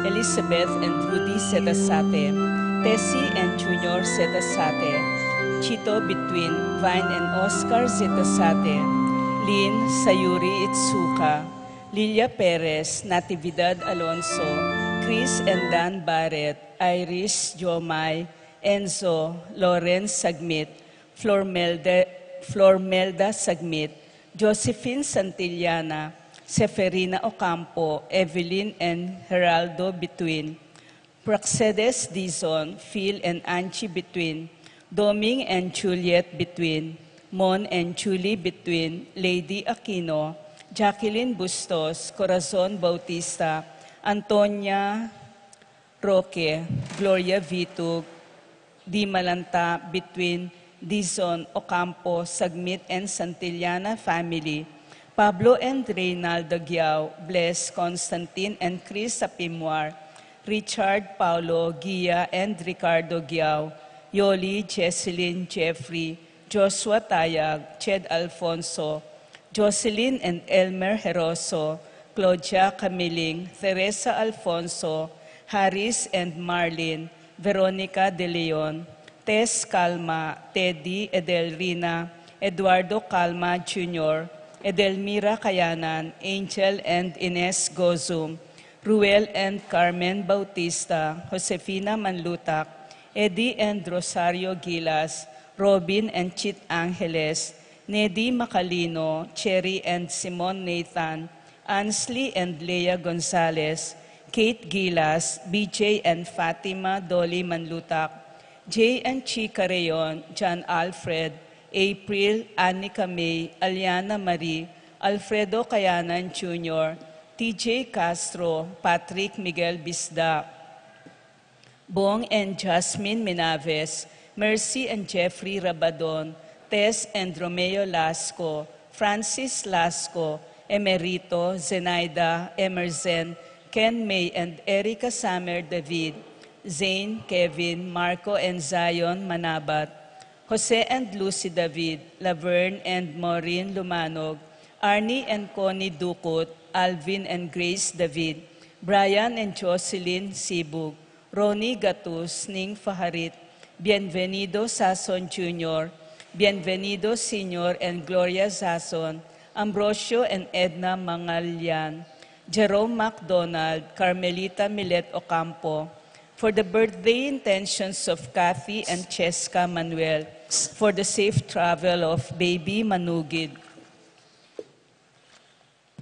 Elizabeth and Rudy Setasate, Tessie and Junior Setasate, Chito between Vine and Oscar Setasate, Lynn Sayuri Itsuka, Lilia Perez, Natividad Alonso, Chris and Dan Barrett, Iris Jomay, Enzo, Lawrence Sagmit, Flormelda Sagmit, Josephine Santillana, Seferina Ocampo, Evelyn and Geraldo Between, Praxedes Dizon, Phil and Anchi Between, Doming and Juliet Between, Mon and Julie Between, Lady Aquino, Jacqueline Bustos, Corazon Bautista, Antonia Roque, Gloria Vitug, Di Malanta Between, Dizon, Ocampo, Sagmit and Santillana family, Pablo and Reynaldo Giao, Bless, Constantine and Chris Sapimwar, Richard, Paulo, Gia and Ricardo Giao, Yoli, Jesseline, Jeffrey, Joshua Tayag, Ched Alfonso, Jocelyn and Elmer Heroso, Claudia Camiling, Teresa Alfonso, Harris and Marlene, Veronica De Leon, Tess Calma, Teddy Edelrina, Eduardo Calma Jr., Edelmira Kayanan, Angel and Ines Gozum, Ruel and Carmen Bautista, Josefina Manlutak, Eddie and Rosario Gilas, Robin and Chit Angeles, Nedy Macalino, Cherry and Simon Nathan, Ansley and Leah Gonzalez, Kate Gilas, BJ and Fatima Dolly Manlutak, Jay and Chica Rayon, John Alfred, April, Annika May, Aliana Marie, Alfredo Kayanan Jr., TJ Castro, Patrick Miguel Bisda, Bong and Jasmine Minaves, Mercy and Jeffrey Rabadon, Tess and Romeo Lasco, Francis Lasco, Emerito, Zenaida, Emerson, Ken May and Erica Samer David, Zane, Kevin, Marco and Zion Manabat, Jose and Lucy David, Laverne and Maureen Lumanog, Arnie and Connie Dukut, Alvin and Grace David, Brian and Jocelyn Sibug, Ronnie Gatus, Ning Faharit, Bienvenido Sason Jr., Bienvenido Sr. and Gloria Sason, Ambrosio and Edna Mangalyan, Jerome MacDonald, Carmelita Milet Ocampo, for the birthday intentions of Kathy and Cheska Manuel, for the safe travel of baby Manugid,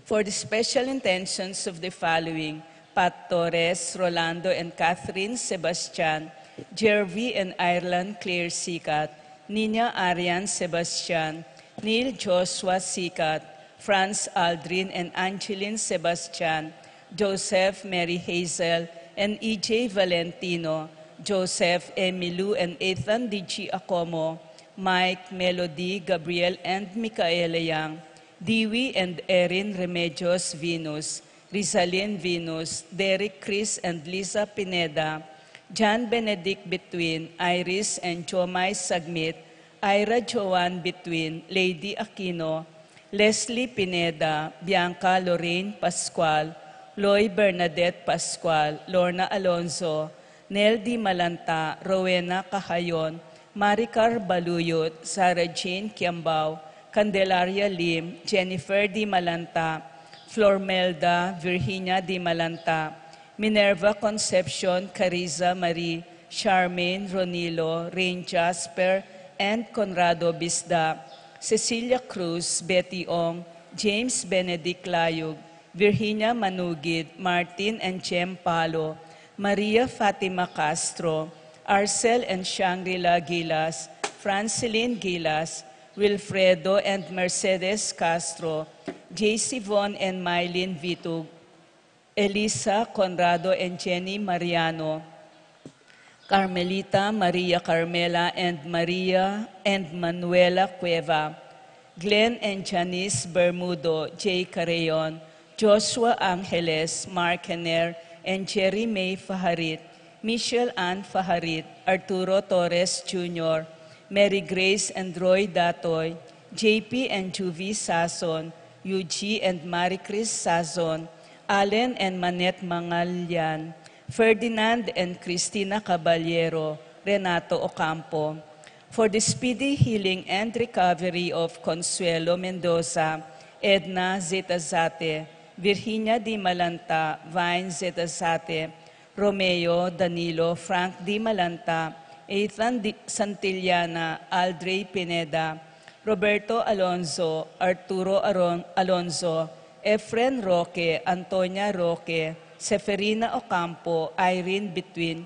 for the special intentions of the following: Pat Torres, Rolando and Catherine Sebastian, Jervy and Ireland Claire Sikat, Nina Arian Sebastian, Neil Joshua Sikat, Franz Aldrin and Angeline Sebastian, Joseph Mary Hazel and EJ Valentino, Joseph Emilu and Ethan D.G. Acomo, Mike, Melody, Gabriel and Micaela Yang, Dewey and Erin Remedios Venus, Rizalyn Venus, Derek Chris and Lisa Pineda, John Benedict Between, Iris and Jomay Sagmit, Ira Joan Between, Lady Aquino, Leslie Pineda, Bianca Lorraine Pascual, Loy Bernadette Pascual, Lorna Alonso, Nel Di Malanta, Rowena Cahayon, Maricar Baluyot, Sarah Jane Kiambao, Candelaria Lim, Jennifer Di Malanta, Flormelda, Virginia Di Malanta, Minerva Concepcion, Cariza Marie, Charmaine Ronilo, Rain Jasper, and Conrado Bisda, Cecilia Cruz, Betty Ong, James Benedict Layug, Virginia Manugid, Martin and Jem Palo, Maria Fatima Castro, Arcel and Shangri-La Gilas, Franceline Gilas, Wilfredo and Mercedes Castro, J.C. Von and Mylene Vitug, Elisa Conrado and Jenny Mariano, Carmelita Maria Carmela and Maria and Manuela Cueva, Glenn and Janice Bermudo, J. Carreon, Joshua Angeles, Mark Henner, and Jerry May Faharit, Michelle Ann Faharit, Arturo Torres Jr., Mary Grace and Roy Datoy, JP and Juvie Sason, UG and Marie Chris Sazon, Allen and Manette Mangalyan, Ferdinand and Cristina Caballero, Renato Ocampo. For the speedy healing and recovery of Consuelo Mendoza, Edna Zetazate, Virginia Di Malanta, Vine Zetazate, Romeo Danilo, Frank Di Malanta, Ethan Santillana, Aldrey Pineda, Roberto Alonzo, Arturo Alonzo, Efren Roque, Antonia Roque, Seferina Ocampo, Irene Between,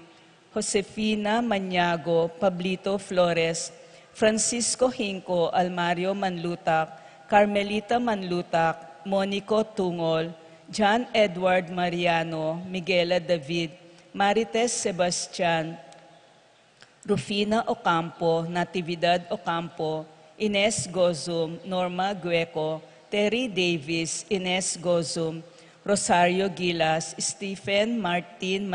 Josefina Maniago, Pablito Flores, Francisco Hinco, Almario Manlutak, Carmelita Manlutak, Monico Tungol, John Edward Mariano, Miguela David, Marites Sebastian, Rufina Ocampo, Natividad Ocampo, Ines Gozum, Norma Gueco, Terry Davis, Ines Gozum, Rosario Gilas, Stephen Martin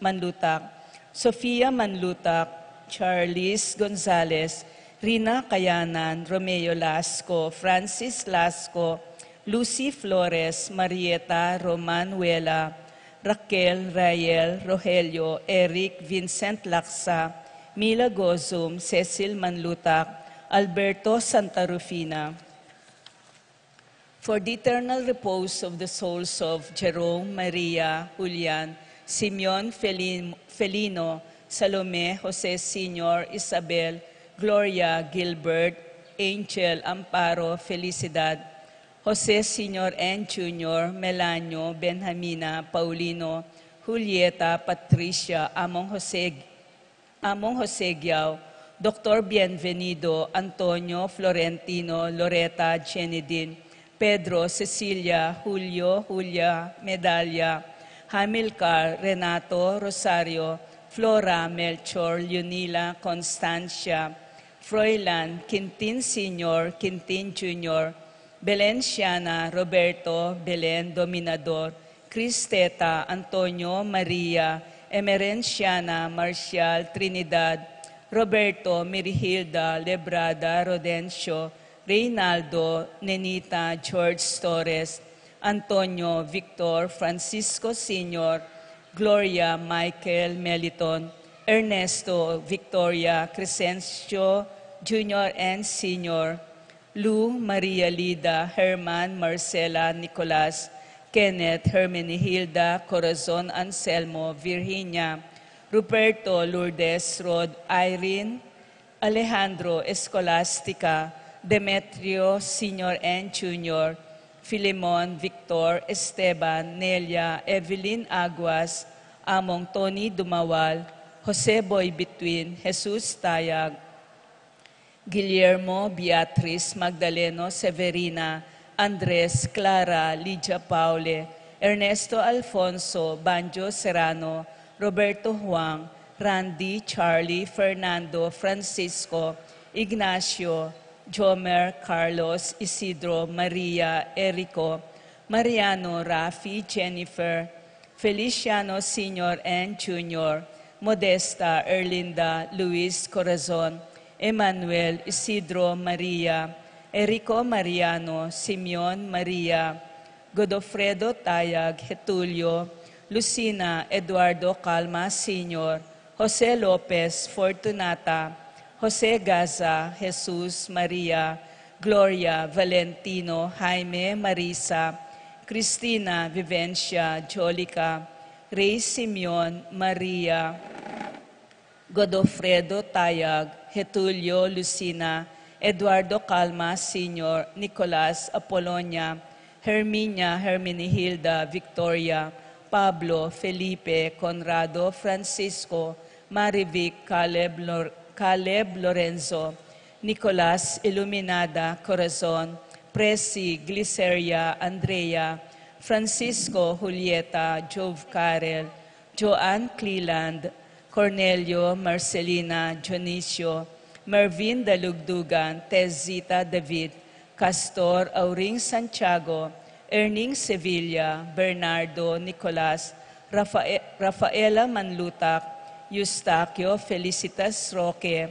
Manlutak, Sofia Manlutak, Charles Gonzalez, Rina Kayanan, Romeo Lasco, Francis Lasco, Lucy Flores, Marieta Romanuela, Raquel Rael, Rogelio, Eric Vincent Laksa, Mila Gozum, Cecil Manlutak, Alberto Santa Rufina. For the eternal repose of the souls of Jerome, Maria, Julian, Simeon Felino, Salome, Jose Sr., Isabel, Gloria, Gilbert, Angel, Amparo, Felicidad, Jose Sr. N. Jr., Melanio, Benjamina, Paulino, Julieta, Patricia, Among Jose Giao, Dr. Bienvenido, Antonio, Florentino, Loretta, Jenidin, Pedro, Cecilia, Julio, Julia, Medalla, Hamilcar, Renato, Rosario, Flora, Melchor, Leonila, Constancia, Froilan, Quintin Sr., Quintin Jr., Belen Siana, Roberto, Belen Dominador, Cristeta, Antonio, Maria, Emerenciana, Marcial, Trinidad, Roberto, Mirihilda, Lebrada, Rodencio, Reynaldo, Nenita, George Torres, Antonio, Victor, Francisco Sr., Gloria, Michael, Meliton, Ernesto, Victoria, Crescencio, Jr. and Sr., Lou, Maria Lida, Herman, Marcela, Nicolas, Kenneth, Hermenihilda, Corazon, Anselmo, Virginia, Ruperto, Lourdes, Rod, Irene, Alejandro, Escolastica, Demetrio, Sr. and Jr., Filemon, Victor, Esteban, Nelia, Evelyn Aguas, Among Tony Dumawal, Jose Boy Between, Jesus Tayag, Guillermo, Beatriz, Magdaleno, Severina, Andres, Clara, Lydia Paule, Ernesto Alfonso, Banjo Serrano, Roberto Huang, Randy, Charlie, Fernando, Francisco, Ignacio, Jomer, Carlos, Isidro, Maria, Erico, Mariano, Rafi, Jennifer, Feliciano Sr. and Jr., Modesta, Erlinda, Luis Corazon, Emmanuel, Isidro, Maria, Erico Mariano, Simeon Maria, Godofredo Tayag, Getulio, Lucina, Eduardo Calma Sr., Jose Lopez, Fortunata, Jose Gaza, Jesus, Maria, Gloria, Valentino, Jaime, Marisa, Cristina, Vivencia, Jolica, Ray Simeon, Maria, Godofredo Tayag, Getulio, Lucina, Eduardo Calma Sr., Nicolas, Apolonia, Herminia, Hermenihilda, Victoria, Pablo, Felipe, Conrado, Francisco, Marivic, Caleb Lorenzo, Nicolas, Iluminada, Corazon, Presi, Gliceria, Andrea, Francisco, Julieta, Jove Carel, Joanne Cleland, Cornelio, Marcelina, Dionisio, Mervin Dalugdugan, Tezita David, Castor, Auring Santiago, Erning Sevilla, Bernardo, Nicolas, Rafaela Manlutak, Eustaquio Felicitas Roque,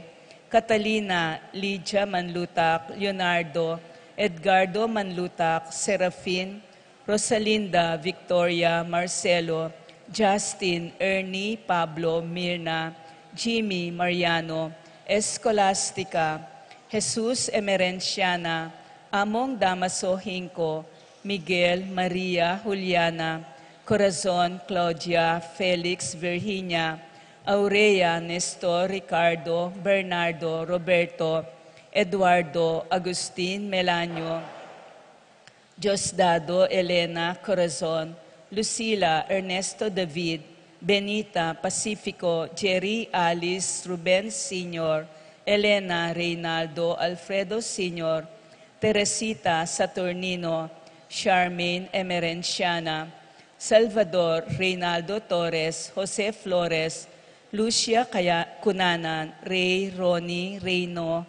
Catalina, Lydia Manlutak, Leonardo, Edgardo Manlutak, Serafin, Rosalinda, Victoria, Marcelo, Justin, Ernie, Pablo, Mirna, Jimmy, Mariano, Escolastica, Jesus Emerenciana, Among Damaso Hinco, Miguel, Maria, Juliana, Corazon, Claudia, Felix, Virginia, Aurea, Nestor, Ricardo, Bernardo, Roberto, Eduardo, Agustin, Melanio, Diosdado, Elena, Corazon, Lucila, Ernesto David, Benita, Pacifico, Jerry, Alice, Ruben Sr., Elena, Reynaldo, Alfredo Sr., Teresita, Saturnino, Charmaine Emerenciana, Salvador, Reynaldo Torres, Jose Flores, Lucia Cunanan, Ray, Ronnie, Reyno,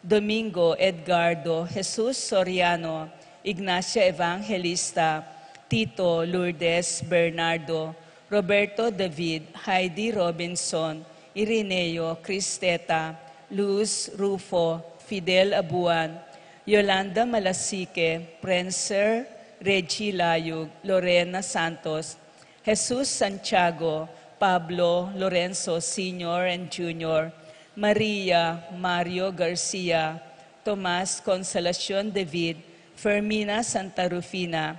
Domingo Edgardo, Jesus Soriano, Ignacia Evangelista, Tito Lourdes Bernardo, Roberto David, Heidi Robinson, Irineo Cristeta, Luz Rufo, Fidel Abuan, Yolanda Malasique, Prenser Reggie Layug, Lorena Santos, Jesus Santiago, Pablo Lorenzo Sr. and Jr., Maria Mario Garcia, Tomas Consolacion David, Fermina Santa Rufina,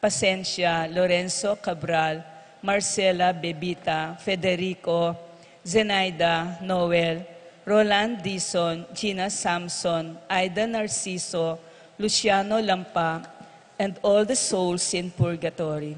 Pasencia Lorenzo Cabral, Marcela Bebita, Federico, Zenaida Noel, Roland Dison, Gina Samson, Aida Narciso, Luciano Lampa, and all the souls in purgatory.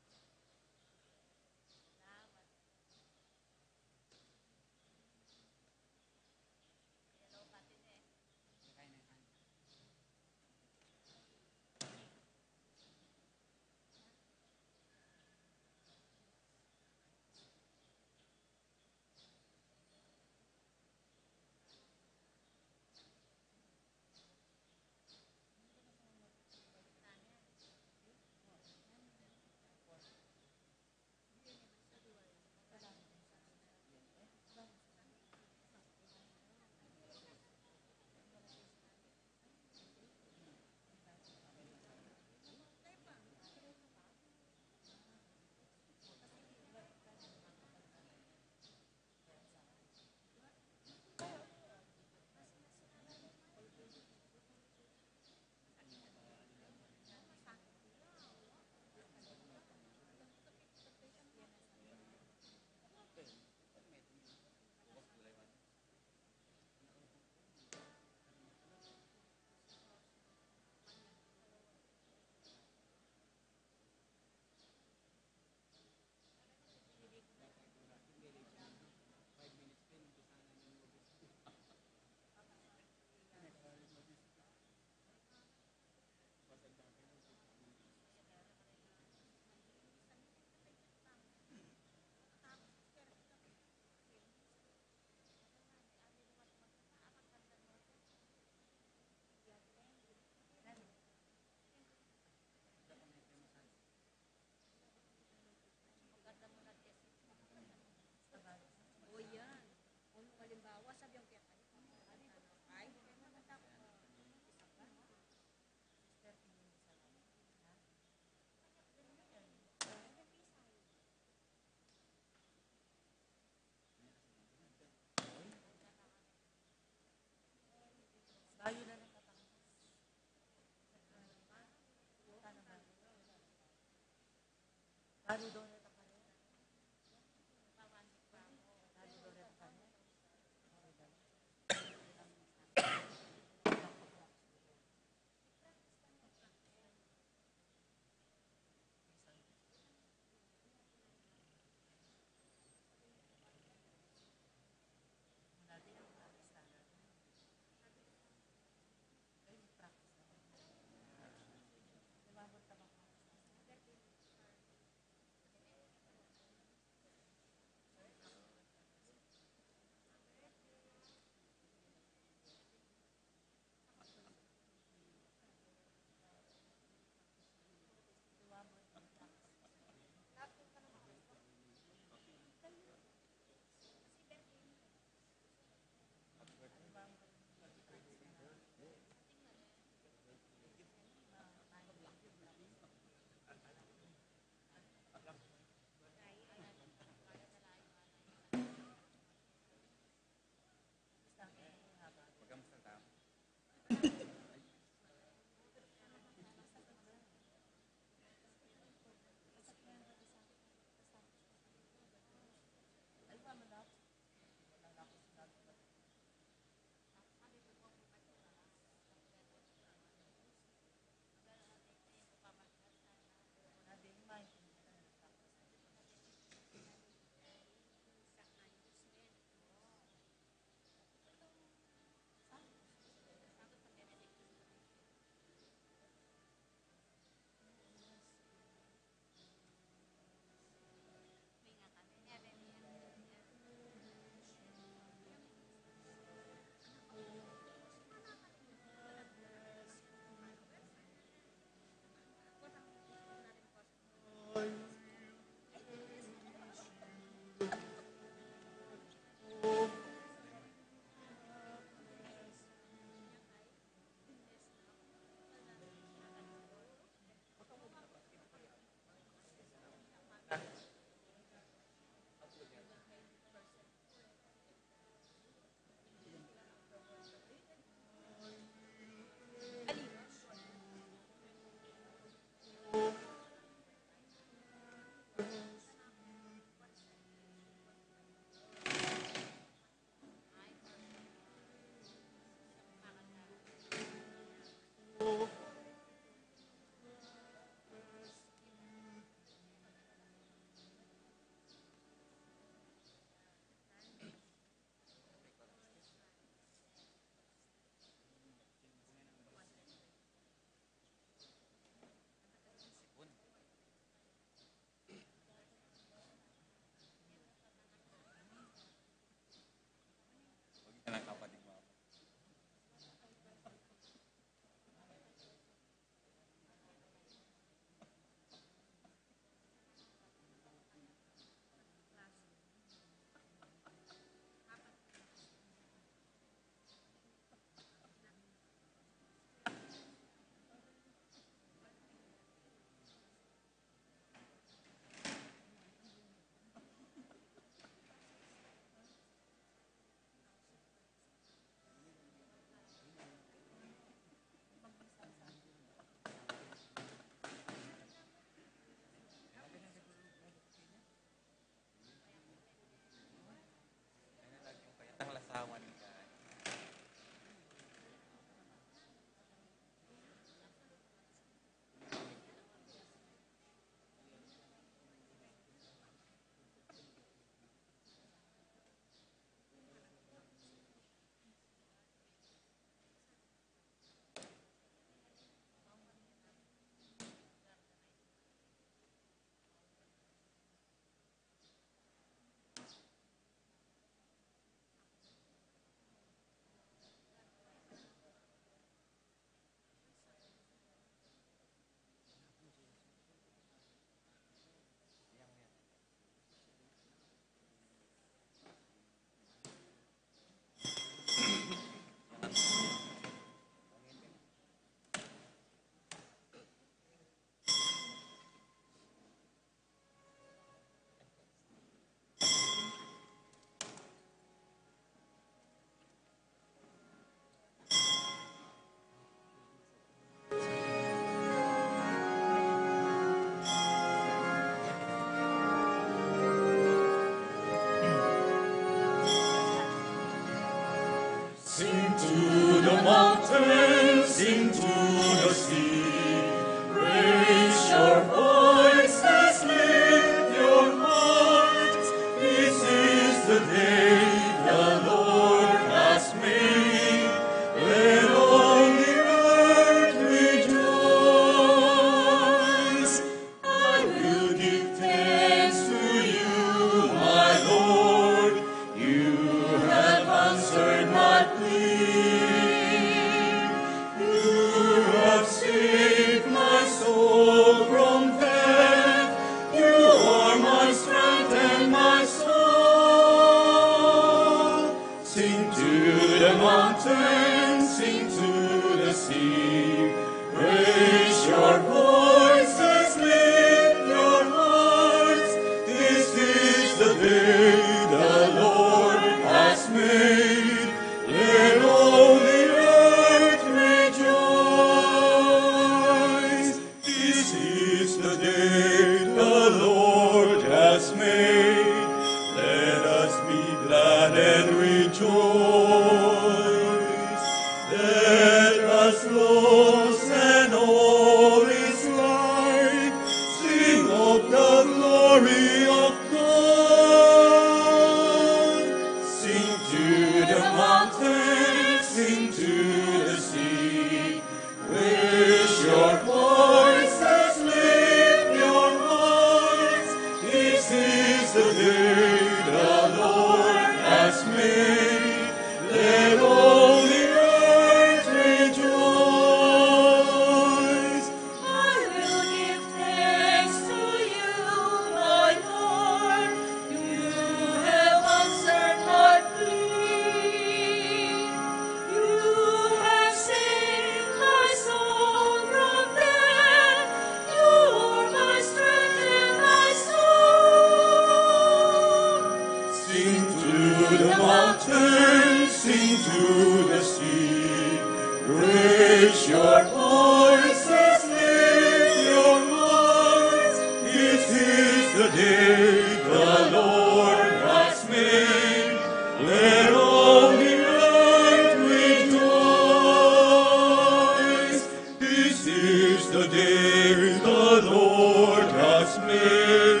This is the day the Lord has made.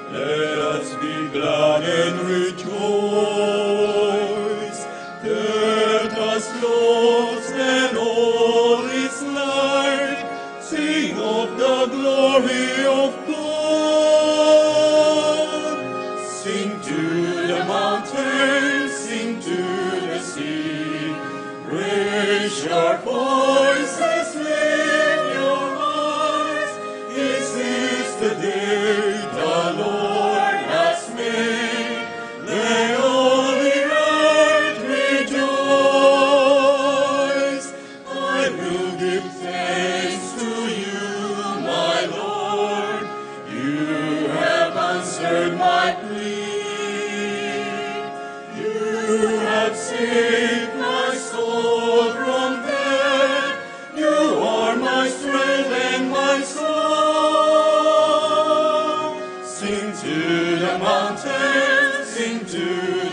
Let us be glad and rejoice. Let us lost and all its light sing of the glory of God. Sing to the mountains, sing to the sea. Raise your voices, lift your hearts. This is the day the Lord has made. Let all the earth rejoice. I will give thanks to you, my Lord. You have answered my plea. You have saved my soul from death. You are my strength and my song. Sing to the mountains, sing to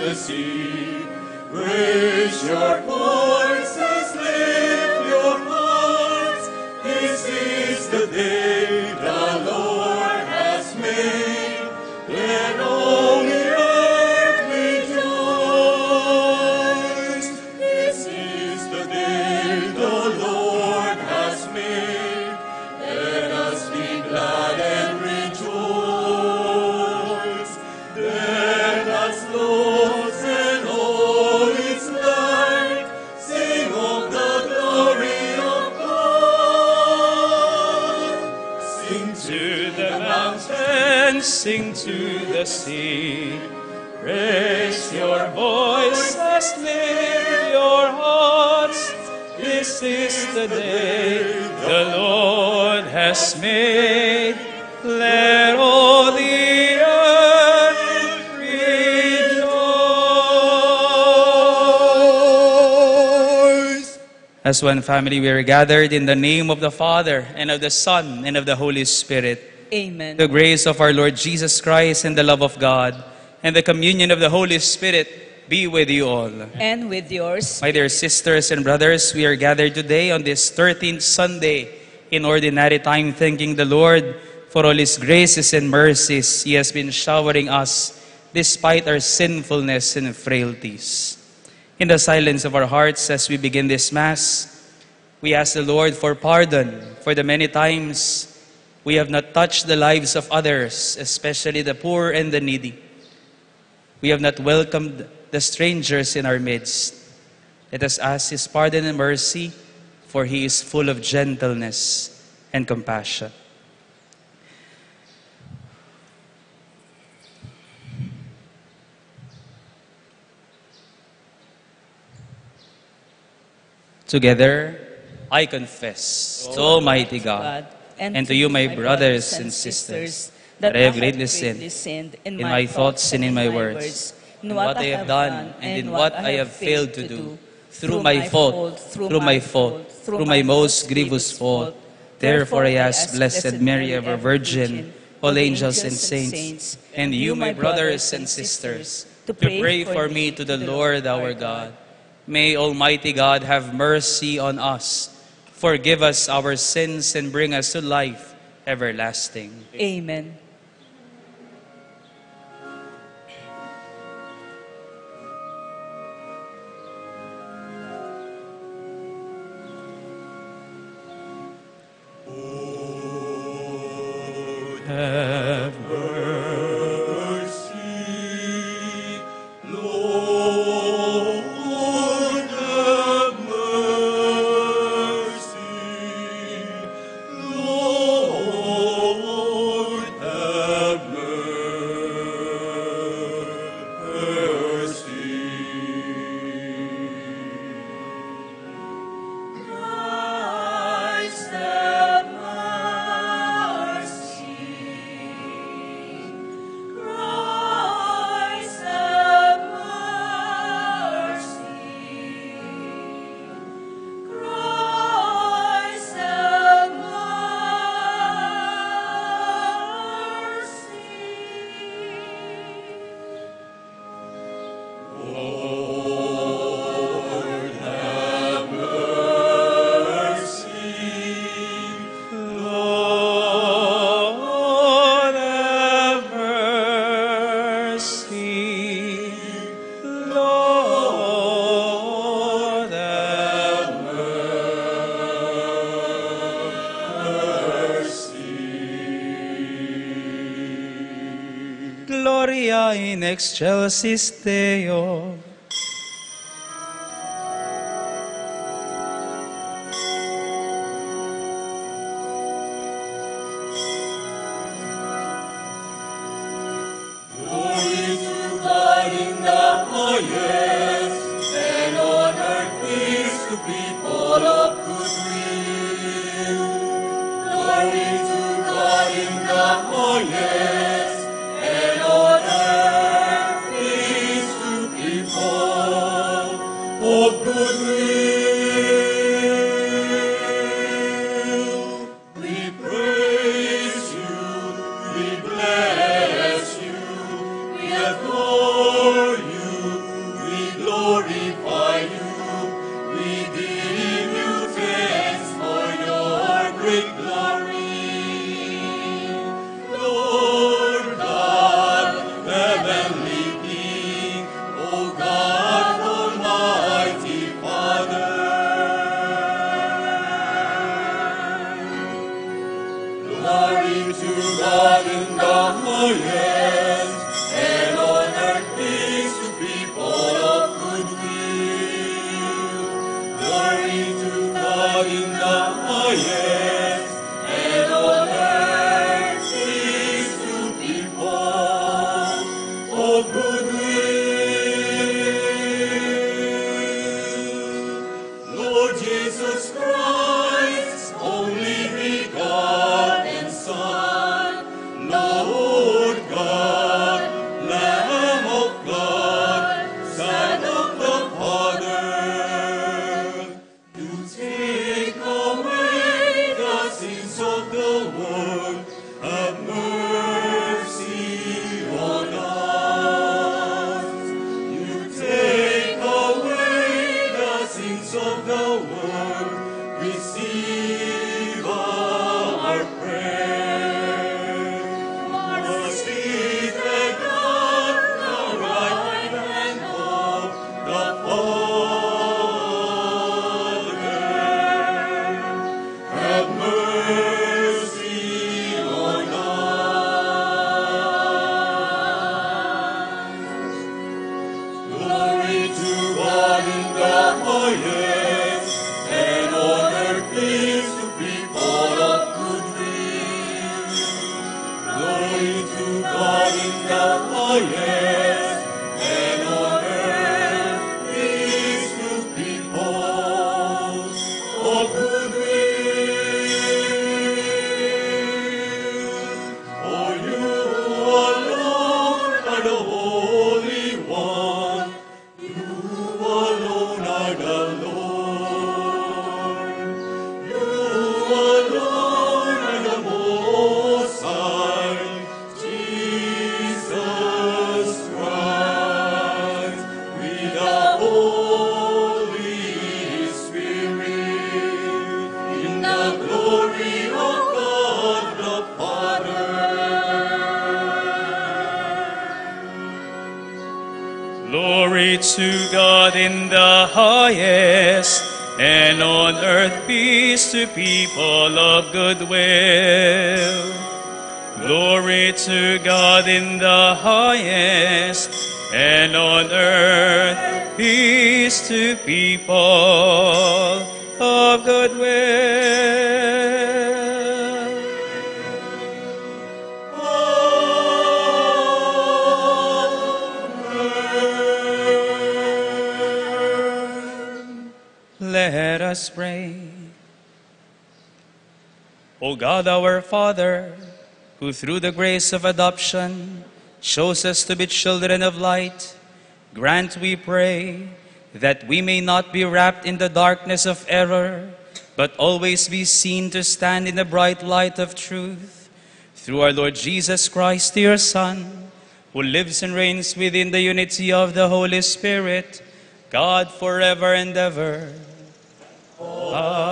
the sea. Raise your voices, lift your hearts. This is the day the Lord has made. Let all the earth rejoice. This is the day the Lord has made. Let us be glad and rejoice. Let us lost and all its light sing of the glory of God. Sing to the mountains, sing to the sea. Raise your voices, lift your hearts. This is the day the Lord has made. Let all the earth rejoice. As one family, we are gathered in the name of the Father, and of the Son, and of the Holy Spirit. Amen. The grace of our Lord Jesus Christ and the love of God and the communion of the Holy Spirit be with you all. And with yours. My dear sisters and brothers, we are gathered today on this 13th Sunday in ordinary time, thanking the Lord for all His graces and mercies He has been showering us despite our sinfulness and frailties. In the silence of our hearts as we begin this Mass, we ask the Lord for pardon for the many times we have not touched the lives of others, especially the poor and the needy. We have not welcomed the strangers in our midst. Let us ask His pardon and mercy, for He is full of gentleness and compassion. Together, I confess to Almighty God and to you, my brothers and sisters, that I have greatly sinned in my thoughts and in my words, in what I have done and in what I have failed to do, through my fault, through my most grievous fault. Therefore I ask Blessed Mary, ever Virgin, all angels and saints, and you, my brothers and sisters, to pray for me to the Lord our God. May Almighty God have mercy on us, forgive us our sins, and bring us to life everlasting. Amen. Have mercy, Lord, have mercy, Lord, have mercy. Christ, have mercy. Maria in excelsis Deo. Glory to God in the highest, and on earth peace to people of good will. Glory to God in the highest, and on earth peace to people of good will. Let us pray. O God, our Father, who through the grace of adoption shows us to be children of light, grant, we pray, that we may not be wrapped in the darkness of error, but always be seen to stand in the bright light of truth. Through our Lord Jesus Christ, your Son, who lives and reigns within the unity of the Holy Spirit, God forever and ever. Amen.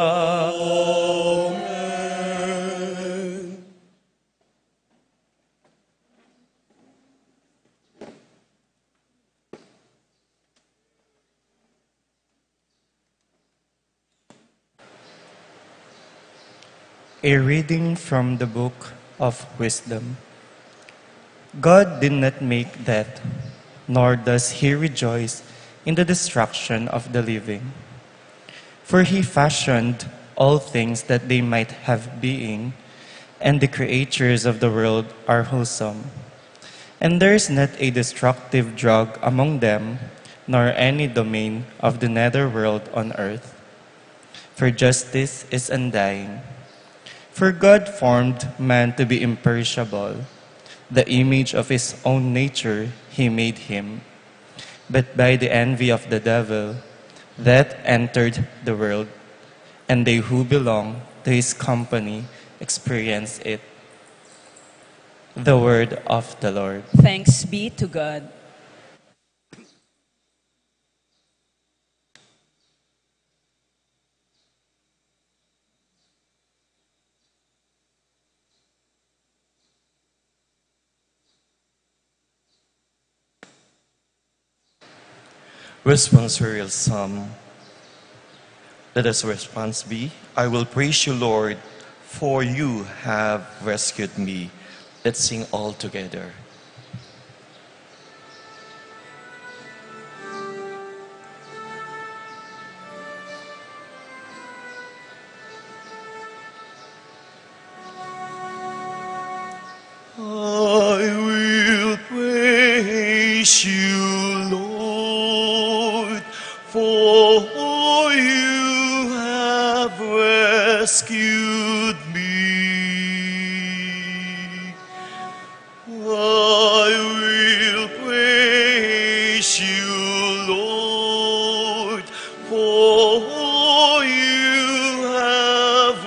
A reading from the Book of Wisdom. God did not make death, nor does he rejoice in the destruction of the living. For he fashioned all things that they might have being, and the creatures of the world are wholesome. And there is not a destructive drug among them, nor any domain of the nether world on earth. For justice is undying. For God formed man to be imperishable. The image of his own nature he made him. But by the envy of the devil, death entered the world, and they who belong to his company experience it. The word of the Lord. Thanks be to God. Responsorial Psalm. Let us response be, I will praise you, Lord, for you have rescued me. Let's sing all together. I will praise you, Lord, for you have rescued me. I will praise you, Lord, for you have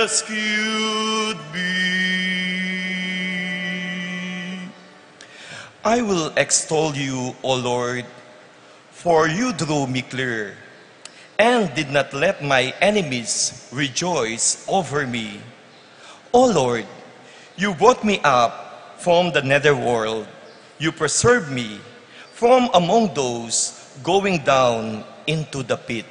rescued me. I will extol you, O Lord, for you drew me clear and did not let my enemies rejoice over me. O Lord, you brought me up from the netherworld. You preserved me from among those going down into the pit.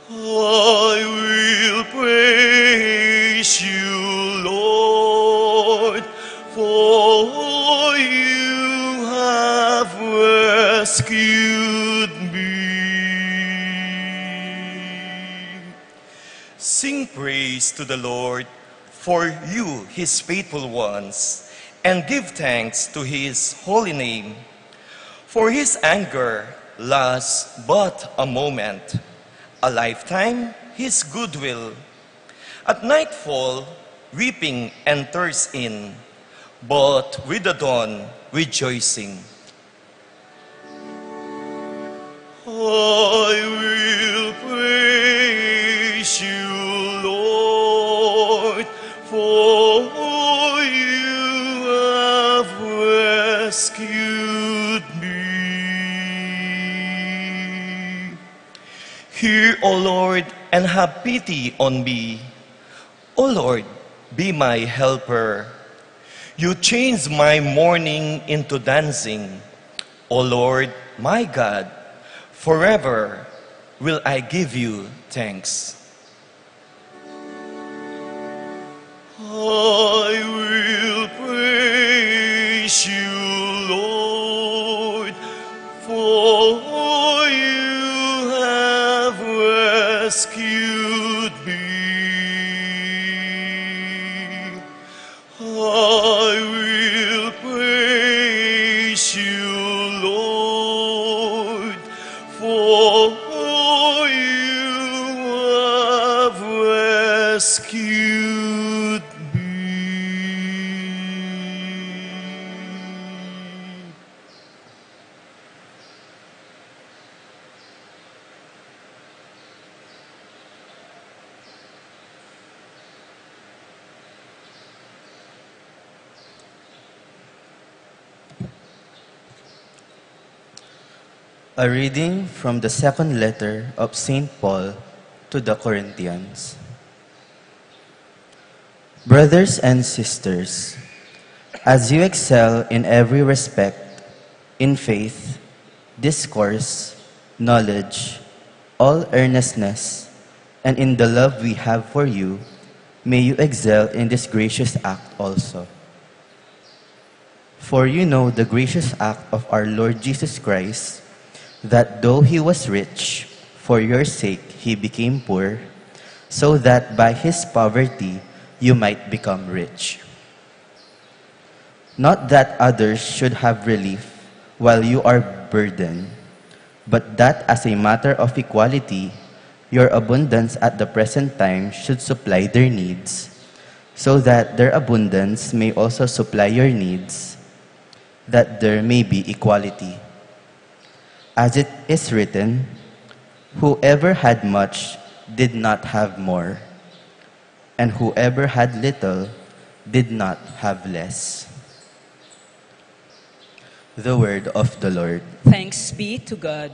I will praise you, Lord, for you have rescued me. Sing praise to the Lord, for you, his faithful ones, and give thanks to his holy name. For his anger lasts but a moment, a lifetime his goodwill. At nightfall, weeping enters in, but with the dawn, rejoicing. I will praise you, Lord, for you have rescued me. Hear, O Lord, and have pity on me. O Lord, be my helper. You change my mourning into dancing. O Lord, my God, forever will I give you thanks. I will praise you, Lord, for you have rescued me. I will praise you, Lord, for you have rescued me. A reading from the second letter of St. Paul to the Corinthians. Brothers and sisters, as you excel in every respect, in faith, discourse, knowledge, all earnestness, and in the love we have for you, may you excel in this gracious act also. For you know the gracious act of our Lord Jesus Christ, that though he was rich, for your sake he became poor, so that by his poverty you might become rich. Not that others should have relief while you are burdened, but that as a matter of equality, your abundance at the present time should supply their needs, so that their abundance may also supply your needs, that there may be equality. As it is written, whoever had much did not have more, and whoever had little did not have less. The word of the Lord. Thanks be to God.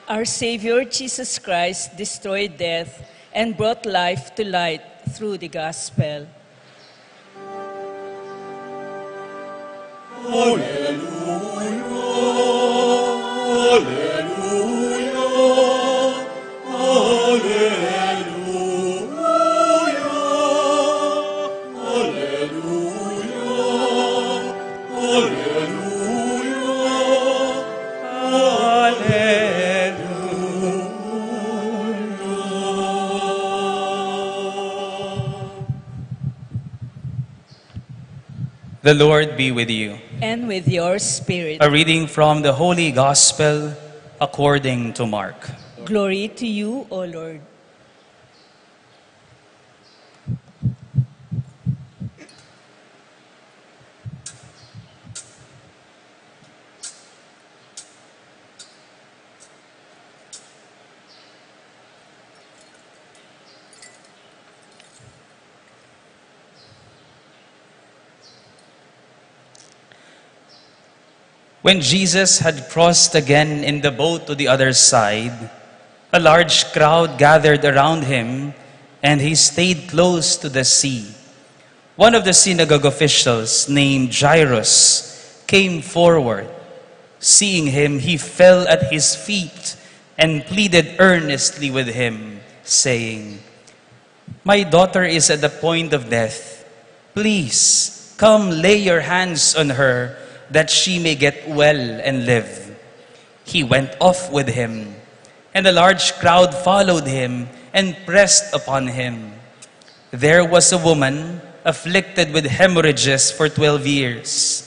Our Savior Jesus Christ destroyed death and brought life to light through the gospel. The Lord be with you. And with your spirit. A reading from the Holy Gospel according to Mark. Glory to you, O Lord. When Jesus had crossed again in the boat to the other side, a large crowd gathered around him, and he stayed close to the sea. One of the synagogue officials, named Jairus, came forward. Seeing him, he fell at his feet and pleaded earnestly with him, saying, "My daughter is at the point of death. Please, come lay your hands on her, that she may get well and live." He went off with him, and a large crowd followed him and pressed upon him. There was a woman afflicted with hemorrhages for 12 years.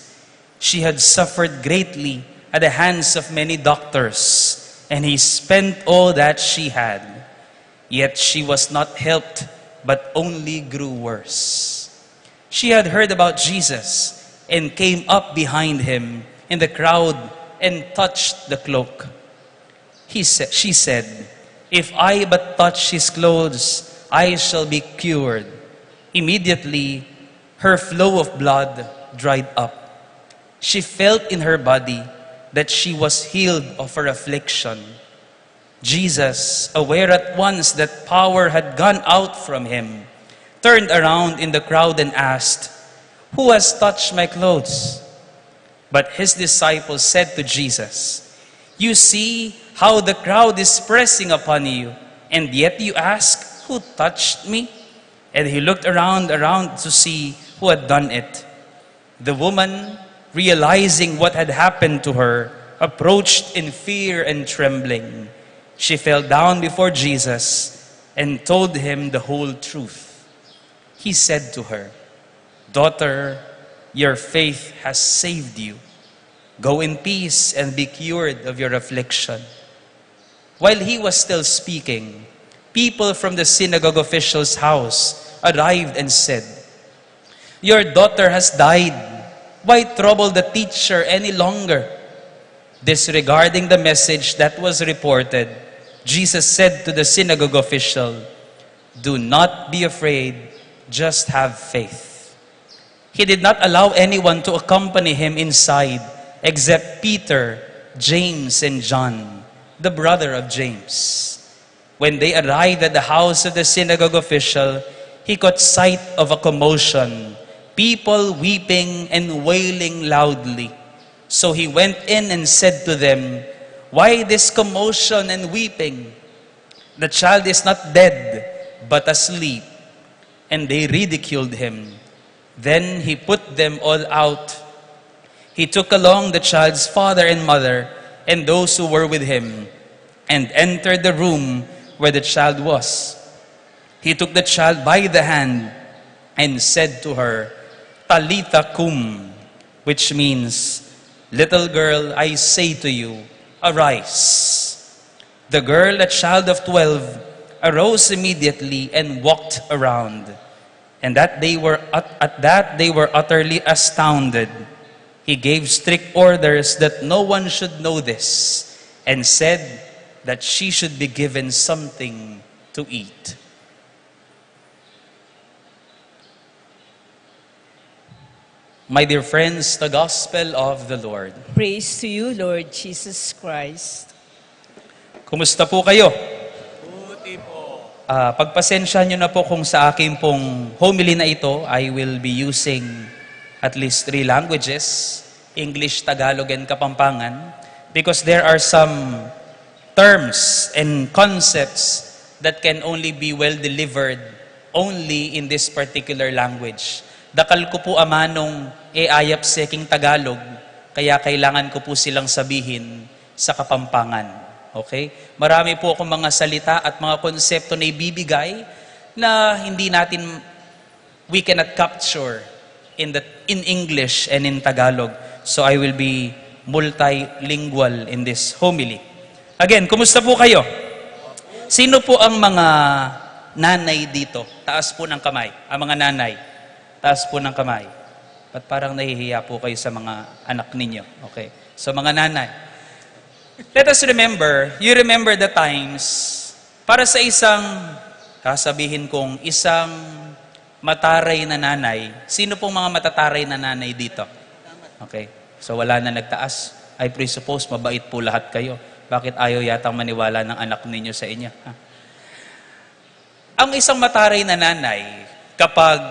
She had suffered greatly at the hands of many doctors, and he spent all that she had. Yet she was not helped, but only grew worse. She had heard about Jesus and came up behind him in the crowd and touched the cloak. She said, "If I but touch his clothes, I shall be cured." Immediately, her flow of blood dried up. She felt in her body that she was healed of her affliction. Jesus, aware at once that power had gone out from him, turned around in the crowd and asked, "Who has touched my clothes?" But his disciples said to Jesus, "You see how the crowd is pressing upon you, and yet you ask, 'Who touched me?'" And he looked around to see who had done it. The woman, realizing what had happened to her, approached in fear and trembling. She fell down before Jesus and told him the whole truth. He said to her, "Daughter, your faith has saved you. Go in peace and be cured of your affliction." While he was still speaking, people from the synagogue official's house arrived and said, "Your daughter has died. Why trouble the teacher any longer? Disregarding the message that was reported, Jesus said to the synagogue official, "Do not be afraid, just have faith." He did not allow anyone to accompany him inside except Peter, James, and John, the brother of James. When they arrived at the house of the synagogue official, he caught sight of a commotion, people weeping and wailing loudly. So he went in and said to them, "Why this commotion and weeping? The child is not dead, but asleep." And they ridiculed him. Then he put them all out. He took along the child's father and mother and those who were with him, and entered the room where the child was. He took the child by the hand and said to her, "Talitha kum," which means, "Little girl, I say to you, arise." The girl, a child of 12, arose immediately and walked around. And at that they were utterly astounded. He gave strict orders that no one should know this, and said that she should be given something to eat. My dear friends, the Gospel of the Lord. Praise to you, Lord Jesus Christ. Kumusta po kayo? Buti po. Pagpasensya nyo na po kung sa aking pong homily na ito, I will be using at least 3 languages, English, Tagalog, and Kapampangan, because there are some terms and concepts that can only be well delivered only in this particular language. Dakal ko po amanong ayap seking Tagalog, kaya kailangan ko po silang sabihin sa Kapampangan. Okay? Marami po akong mga salita at mga konsepto na ibibigay na hindi natin, we cannot capture in English and in Tagalog. So I will be multilingual in this homily. Again, kumusta po kayo? Sino po ang mga nanay dito? Taas po ng kamay. Ang mga nanay. Taas po ng kamay. At parang nahihiya po kayo sa mga anak ninyo. Okay. So mga nanay. Let us remember, you remember the times, para sa isang, kasabihin kong isang mataray na nanay. Sino pong mga matataray na nanay dito? Okay. So wala na nagtaas. I presuppose mabait po lahat kayo. Bakit ayaw yatang maniwala ng anak ninyo sa inyo? Ha? Ang isang mataray na nanay, kapag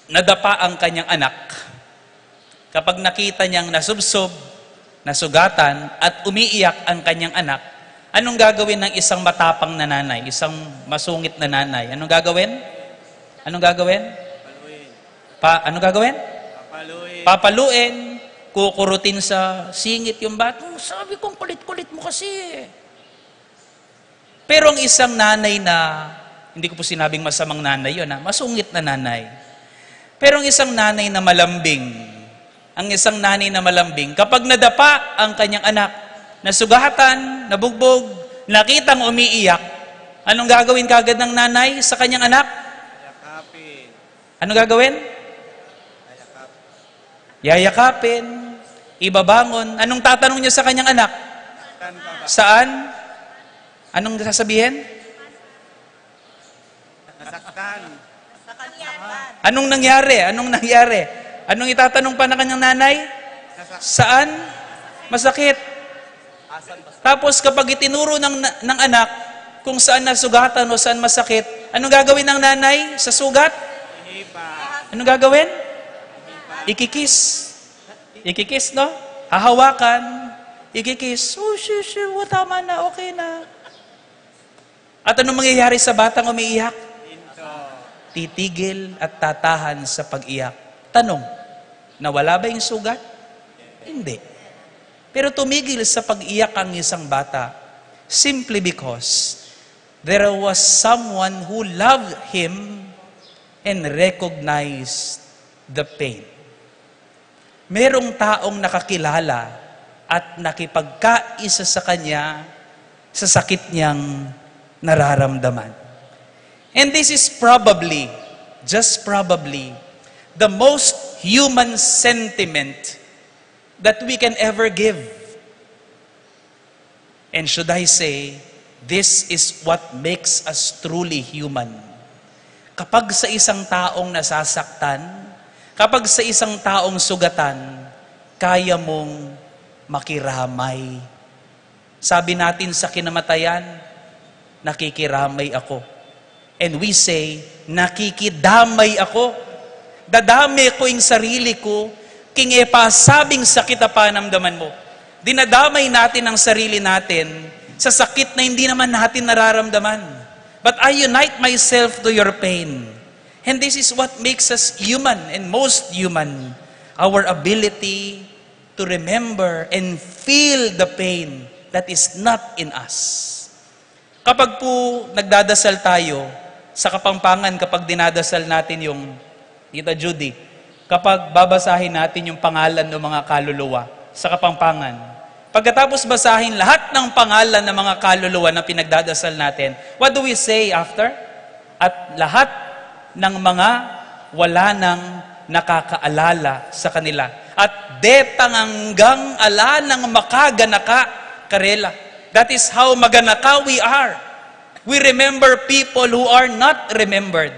nadapa ang kanyang anak, kapag nakita niyang nasubsob, nasugatan, at umiiyak ang kanyang anak, anong gagawin ng isang matapang na nanay, isang masungit na nanay? Anong gagawin? Anong gagawin? Anong gagawin? Papaluin. Kukurutin sa singit yung bata. Sabi kong kulit-kulit mo kasi. Pero ang isang nanay na, hindi ko po sinabing masamang nanay yun, masungit na nanay. Pero ang isang nanay na malambing, kapag nadapa ang kanyang anak, nasugatan, nabugbog, nakitang umiiyak, anong gagawin kagad ng nanay sa kanyang anak? Anong gagawin? Yayakapin, ibabangon. Anong tatanong niya sa kanyang anak? Saan? Anong sasabihin? Nasaktan. Anong nangyari? Anong itatanong pa ng kanyang nanay? Saan? Masakit. Tapos kapag itinuro ng anak kung saan nasugatan o saan masakit, anong gagawin ng nanay sa sugat? Anong gagawin? Ikikis, no? Hahawakan, ikikis. Oh, tama na, okay na. At anong mangyayari sa batang umiiyak? Titigil at tatahan sa pag-iyak. Tanong, nawala ba yung sugat? Hindi. Pero tumigil sa pag-iyak ang isang bata simply because there was someone who loved him and recognized the pain. Merong taong nakakilala at nakipagkaisa sa kanya sa sakit niyang nararamdaman. And this is probably, just probably, the most human sentiment that we can ever give. And should I say, this is what makes us truly human. Kapag sa isang taong nasasaktan, kapag sa isang taong sugatan, kaya mong makiramay. Sabi natin sa kinamatayan, nakikiramay ako. And we say, nakikidamay ako. Dadami ko yung sarili ko, king sabing sakit na panamdaman mo. Dinadamay natin ang sarili natin sa sakit na hindi naman natin nararamdaman. But I unite myself to your pain. And this is what makes us human and most human. Our ability to remember and feel the pain that is not in us. Kapag po nagdadasal tayo, sa Kapampangan, kapag dinadasal natin yung Tita Judy, kapag babasahin natin yung pangalan ng mga kaluluwa sa Kapampangan, pagkatapos basahin lahat ng pangalan ng mga kaluluwa na pinagdadasal natin, what do we say after? At lahat ng mga wala nang nakakaalala sa kanila. At detang hanggang ala ng makaganaka karela. That is how maganaka we are. We remember people who are not remembered.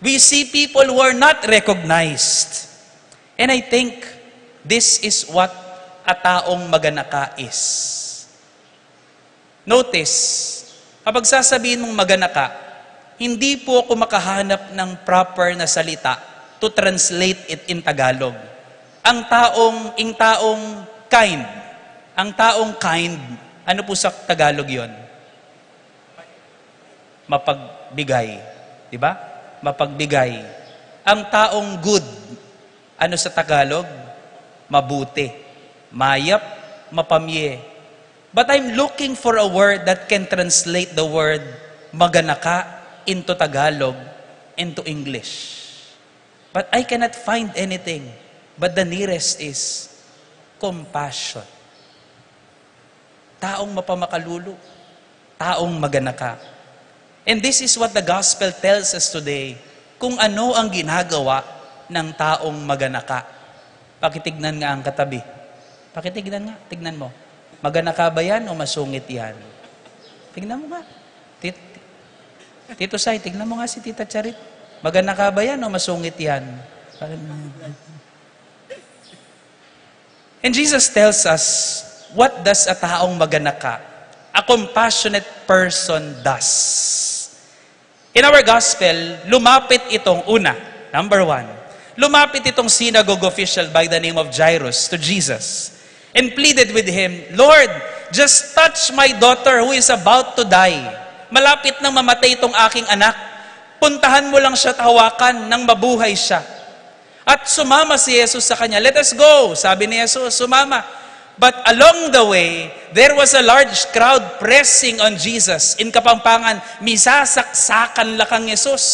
We see people who are not recognized. And I think this is what a taong maganaka is. Notice, kapag sasabihin mong maganaka, hindi po ako makahanap ng proper na salita to translate it in Tagalog. Ang taong kind, ano po sa Tagalog yon? Mapagbigay. Di ba? Mapagbigay. Ang taong good, ano sa Tagalog? Mabuti. Mayap, mapamye. But I'm looking for a word that can translate the word maganaka into Tagalog, into English. But I cannot find anything. But the nearest is compassion. Taong mapamakalulu. Taong maganaka. And this is what the gospel tells us today. Kung ano ang ginagawa ng taong maganaka. Pakitignan nga ang katabi. Pakitignan nga, tignan mo. Maganaka ba yan o masungit yan? Tignan mo nga. Tito Sai, tignan mo nga si Tita Charit. Maganaka ba yan o masungit yan? And Jesus tells us, what does a taong maganaka, a compassionate person does? In our gospel, lumapit itong una, number 1, lumapit itong synagogue official by the name of Jairus to Jesus and pleaded with him, Lord, just touch my daughter who is about to die. Malapit nang mamatay itong aking anak. Puntahan mo lang siya at hawakan nang mabuhay siya. At sumama si Jesus sa kanya. Let us go. Sabi ni Jesus, sumama. But along the way, there was a large crowd pressing on Jesus. In Kapampangan, misasaksakan lakang Jesus.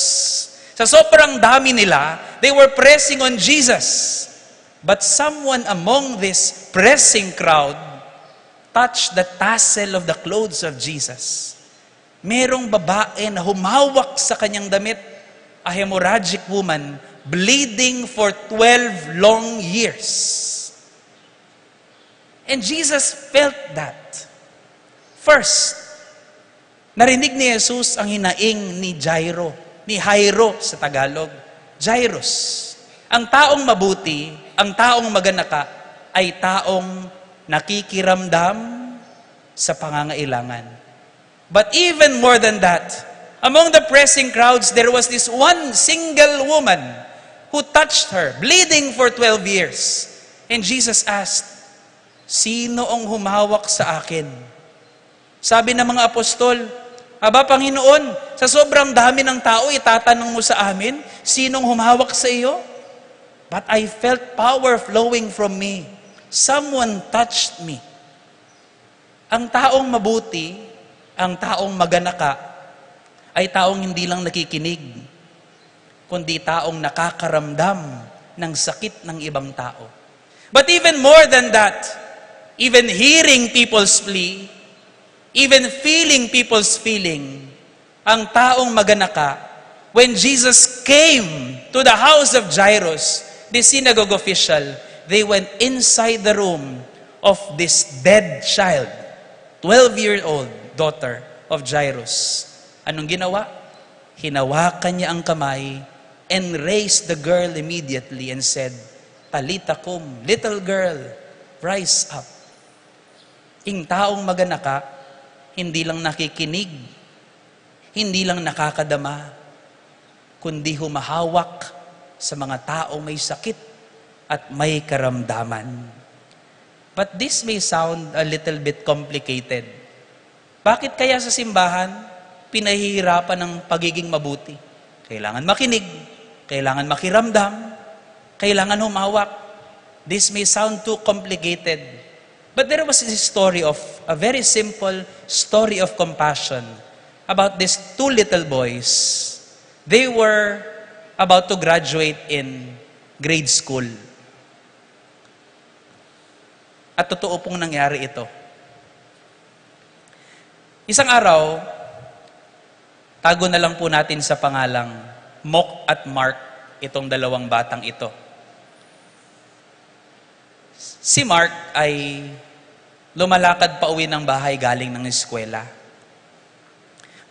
Sa sobrang dami nila, they were pressing on Jesus. But someone among this pressing crowd touched the tassel of the clothes of Jesus. Merong babae na humawak sa kanyang damit, a hemorrhagic woman, bleeding for 12 long years. And Jesus felt that. First, narinig ni Jesus ang hinaing ni Jairo sa Tagalog. Jairus. Ang taong mabuti, ang taong maganaka, ay taong nakikiramdam sa pangangailangan. But even more than that, among the pressing crowds, there was this one single woman who touched her, bleeding for 12 years. And Jesus asked, sino ang humawak sa akin? Sabi ng mga apostol, aba Panginoon, sa sobrang dami ng tao, itatanong mo sa amin, sinong humawak sa iyo? But I felt power flowing from me. Someone touched me. Ang taong mabuti, ang taong maganaka, ay taong hindi lang nakikinig, kundi taong nakakaramdam ng sakit ng ibang tao. But even more than that, even hearing people's plea, even feeling people's feeling, ang taong maganaka, when Jesus came to the house of Jairus, this synagogue official, they went inside the room of this dead child, 12-year-old daughter of Jairus. Anong ginawa? Hinawakan niya ang kamay and raised the girl immediately and said, Talita kum, little girl, rise up. Ing taong maganaka, hindi lang nakikinig, hindi lang nakakadama, kundi humahawak sa mga taong may sakit at may karamdaman. But this may sound a little bit complicated. Bakit kaya sa simbahan, pinahihirapan ng pagiging mabuti? Kailangan makinig, kailangan makiramdam, kailangan humawak. This may sound too complicated. But there was this story of, a very simple story of compassion about these two little boys. They were about to graduate in grade school. At totoo pong nangyari ito. Isang araw, tago na lang po natin sa pangalang Mok at Mark itong dalawang batang ito. Si Mark ay lumalakad pa uwi ng bahay galing ng eskwela.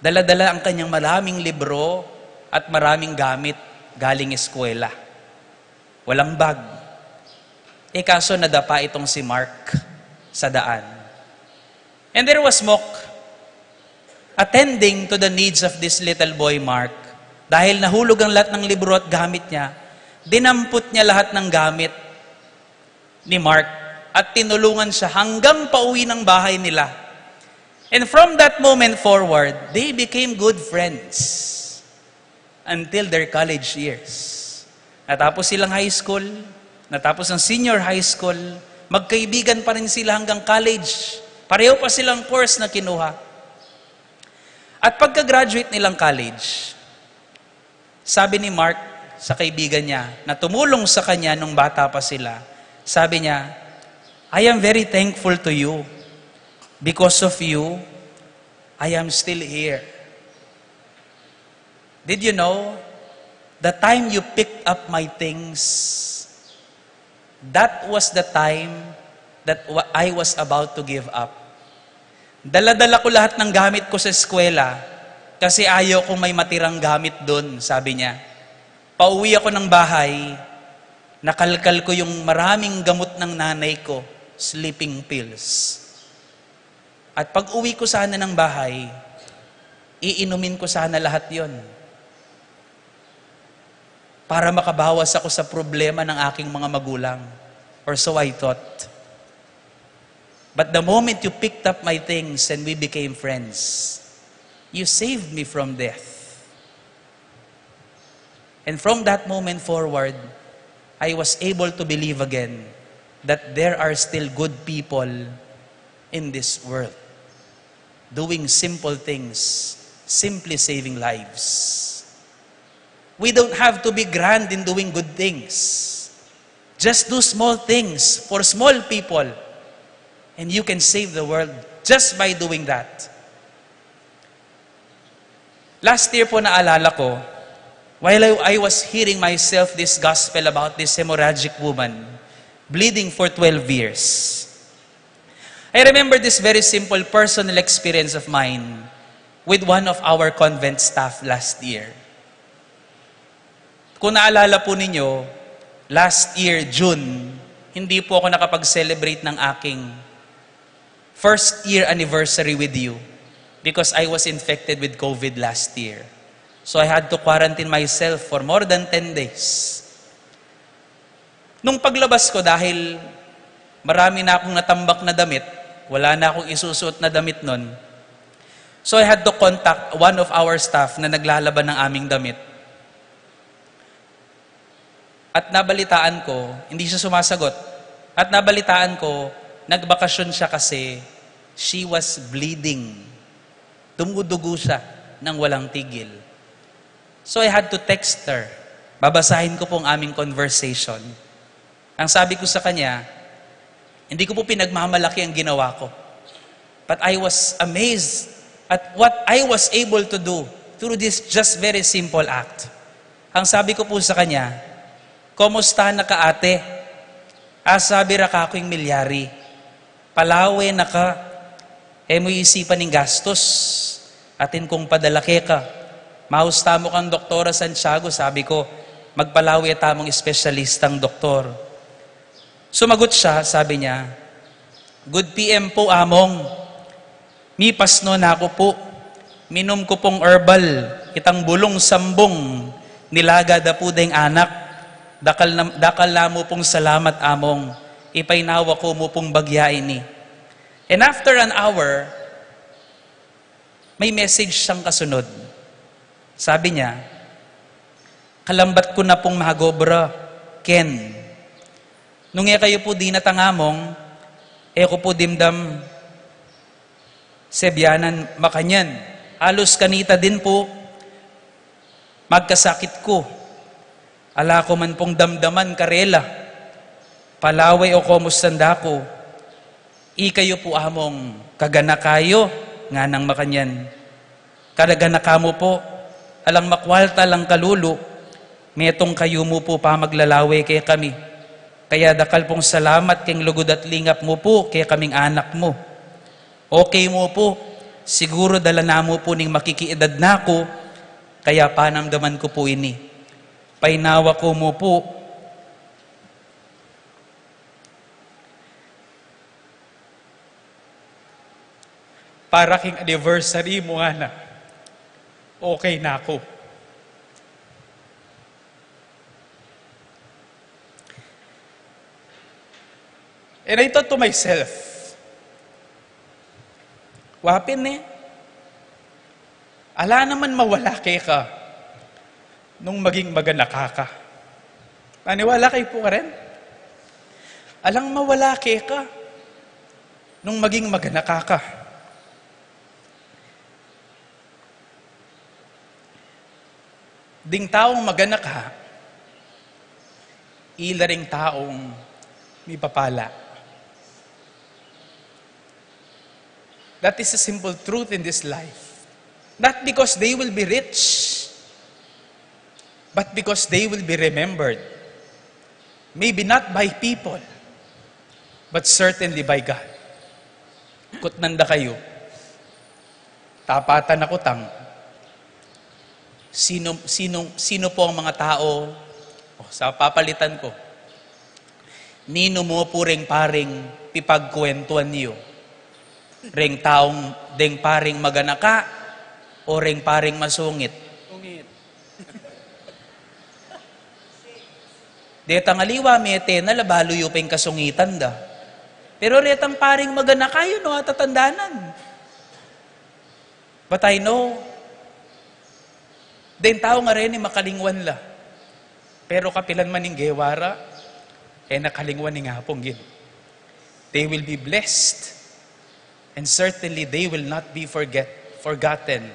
Dala-dala ang kanyang maraming libro at maraming gamit galing eskwela. Walang bag. Kaso nadapa itong si Mark sa daan. And there was Mok attending to the needs of this little boy Mark. Dahil nahulog ang lahat ng libro at gamit niya, dinampot niya lahat ng gamit ni Mark at tinulungan siya hanggang pauwi ng bahay nila. And from that moment forward, they became good friends until their college years. Natapos silang high school, natapos ang senior high school, magkaibigan pa rin sila hanggang college. Pareho pa silang course na kinuha. At pagka-graduate nilang college, sabi ni Mark sa kaibigan niya na tumulong sa kanya nung bata pa sila, sabi niya, I am very thankful to you. Because of you, I am still here. Did you know, the time you picked up my things, that was the time that I was about to give up. Dala-dala ko lahat ng gamit ko sa eskwela kasi ayaw kong may matirang gamit doon, sabi niya. Pauwi ako ng bahay, nakalkal ko yung maraming gamot ng nanay ko, sleeping pills. At pag uwi ko sana ng bahay, iinumin ko sana lahat yon para makabawas ako sa problema ng aking mga magulang. Or so I thought. But the moment you picked up my things and we became friends, you saved me from death. And from that moment forward, I was able to believe again that there are still good people in this world doing simple things, simply saving lives. We don't have to be grand in doing good things. Just do small things for small people, and you can save the world just by doing that. Last year po naalala ko, while I was hearing myself this gospel about this hemorrhagic woman, bleeding for 12 years. I remember this very simple personal experience of mine with one of our convent staff last year. Kung naalala po ninyo, last year, June, hindi po ako nakapag-celebrate ng aking first year anniversary with you because I was infected with COVID last year. So I had to quarantine myself for more than 10 days. Nung paglabas ko, dahil marami na akong natambak na damit, wala na akong isusuot na damit nun, so I had to contact one of our staff na naglalaban ng aming damit. At nabalitaan ko, hindi siya sumasagot. At nabalitaan ko, nagbakasyon siya kasi she was bleeding. Dumudugo siya nang walang tigil. So I had to text her. Babasahin ko po ang aming conversation. Ang sabi ko sa kanya, hindi ko po pinagmamalaki ang ginawa ko. But I was amazed at what I was able to do through this just very simple act. Ang sabi ko po sa kanya, Kumusta na ka ate? Sabi ra ka ako'y milyari. Palawe na ka. Mo isipan ng gastos. Atin kong padalaki ka. Mahusta mo kang Doktora Santiago. Sabi ko, magpalawe tamong espesyalistang doktor. Sumagot siya, sabi niya, good PM po among. Mipas no na ako po. Minom ko pong herbal. Itang bulong sambong. Nilaga da po ding anak. Dakal na mo pong salamat among, ipainawa ko mo pong bagyain ni. And after an hour, may message siyang kasunod. Sabi niya, kalambat ko na pong mahagobra, Ken. Nung kayo po di natangamong, ko po dimdam sebyanan makanyan. Halos kanita din po, magkasakit ko. Ala ko man pong damdaman karela, palaway o komustanda ko, ikayo po among kagana kayo, nga nang makanyan. Kadagana kamo po, alang makwalta lang kalulu, metong kayo mo po pa maglalawe kay kami. Kaya dakal pong salamat keng lugod at lingap mo po kay kaming anak mo. Okay mo po, siguro dala na mo po ning makikiedad na ko, kaya panamdaman ko po ini. Painawa ko mo po. Para king anniversary mo nga na, okay na ako. And I thought to myself, wapin ala naman mawala kay ka nung maging maganaka ka. Paniwala kayo po ka rin? Alang mawala kay ka nung maging maganaka ka. Ding taong maganaka, ila ring taong may papala. That is a simple truth in this life. Not because they will be rich, but because they will be remembered. Maybe not by people, but certainly by God. Kutnanda kayo, tapatan ako tang, sino po ang mga tao, sa papalitan ko, nino mo po ring paring pipagkwentuan niyo, ring taong deng paring maganaka, o ring paring masungit. Detang aliwa, mete na labalo yung pang kasungitan da. Pero retang paring magana kayo, no, atatandanan. But I know, den tao nga rin makalingwan la. Pero kapilan man ng gewara, nakalingwan ng hapong gin. They will be blessed, and certainly they will not be forgotten,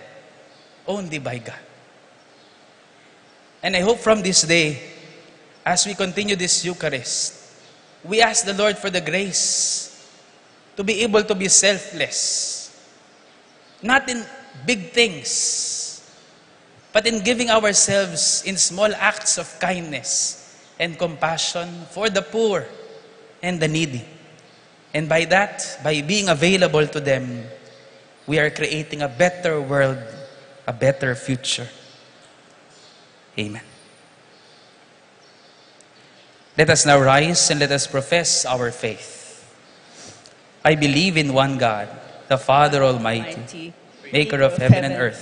only by God. And I hope from this day, as we continue this Eucharist, we ask the Lord for the grace to be able to be selfless. Not in big things, but in giving ourselves in small acts of kindness and compassion for the poor and the needy. And by that, by being available to them, we are creating a better world, a better future. Amen. Let us now rise and let us profess our faith. I believe in one God, the Father Almighty, maker of heaven and earth,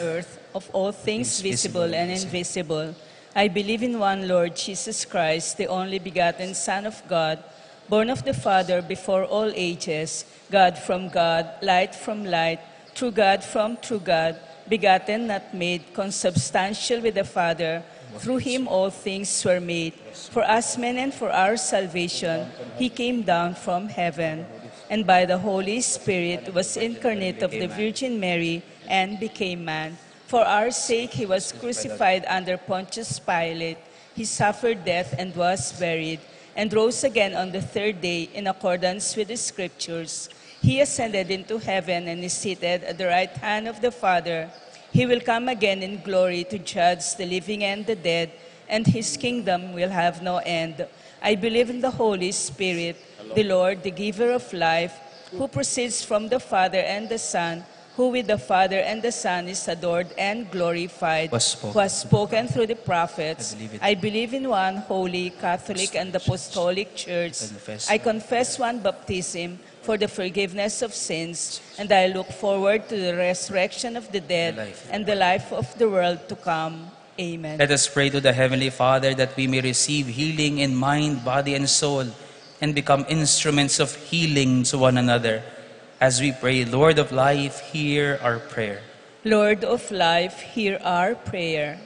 of all things visible and invisible. I believe in one Lord Jesus Christ, the only begotten Son of God, born of the Father before all ages, God from God, light from light, true God from true God, begotten, not made, consubstantial with the Father. Through him all things were made. For us men and for our salvation, he came down from heaven, and by the Holy Spirit was incarnate of the Virgin Mary and became man. For our sake he was crucified under Pontius Pilate. He suffered death and was buried, and rose again on the third day in accordance with the Scriptures. He ascended into heaven and is seated at the right hand of the Father. He will come again in glory to judge the living and the dead, and his kingdom will have no end. I believe in the Holy Spirit, the Lord, the giver of life, who proceeds from the Father and the Son, who with the Father and the Son is adored and glorified, who has spoken through the prophets. I believe in one holy, Catholic, and apostolic church. I confess one baptism for the forgiveness of sins, and I look forward to the resurrection of the dead and the life of the world to come. Amen. Let us pray to the Heavenly Father that we may receive healing in mind, body, and soul, and become instruments of healing to one another. As we pray, Lord of life, hear our prayer. Lord of life, hear our prayer.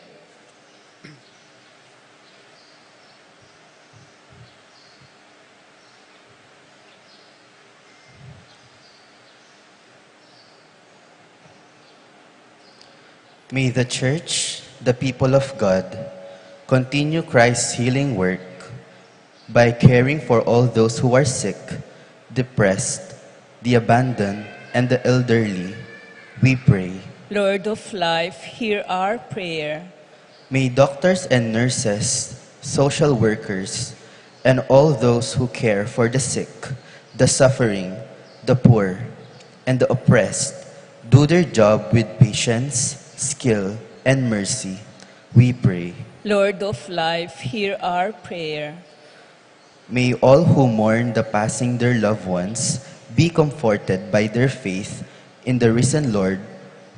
May the Church, the people of God, continue Christ's healing work by caring for all those who are sick, depressed, the abandoned, and the elderly. We pray. Lord of life, hear our prayer. May doctors and nurses, social workers, and all those who care for the sick, the suffering, the poor, and the oppressed do their job with patience, skill, and mercy. We pray. Lord of life, hear our prayer. May all who mourn the passing their loved ones be comforted by their faith in the risen Lord,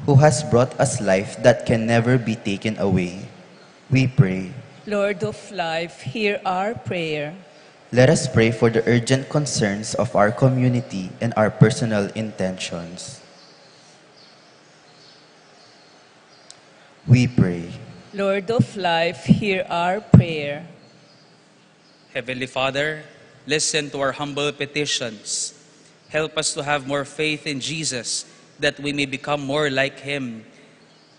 who has brought us life that can never be taken away. We pray. Lord of life, hear our prayer. Let us pray for the urgent concerns of our community and our personal intentions. We pray. Lord of life, hear our prayer. Heavenly Father, listen to our humble petitions. Help us to have more faith in Jesus, that we may become more like Him,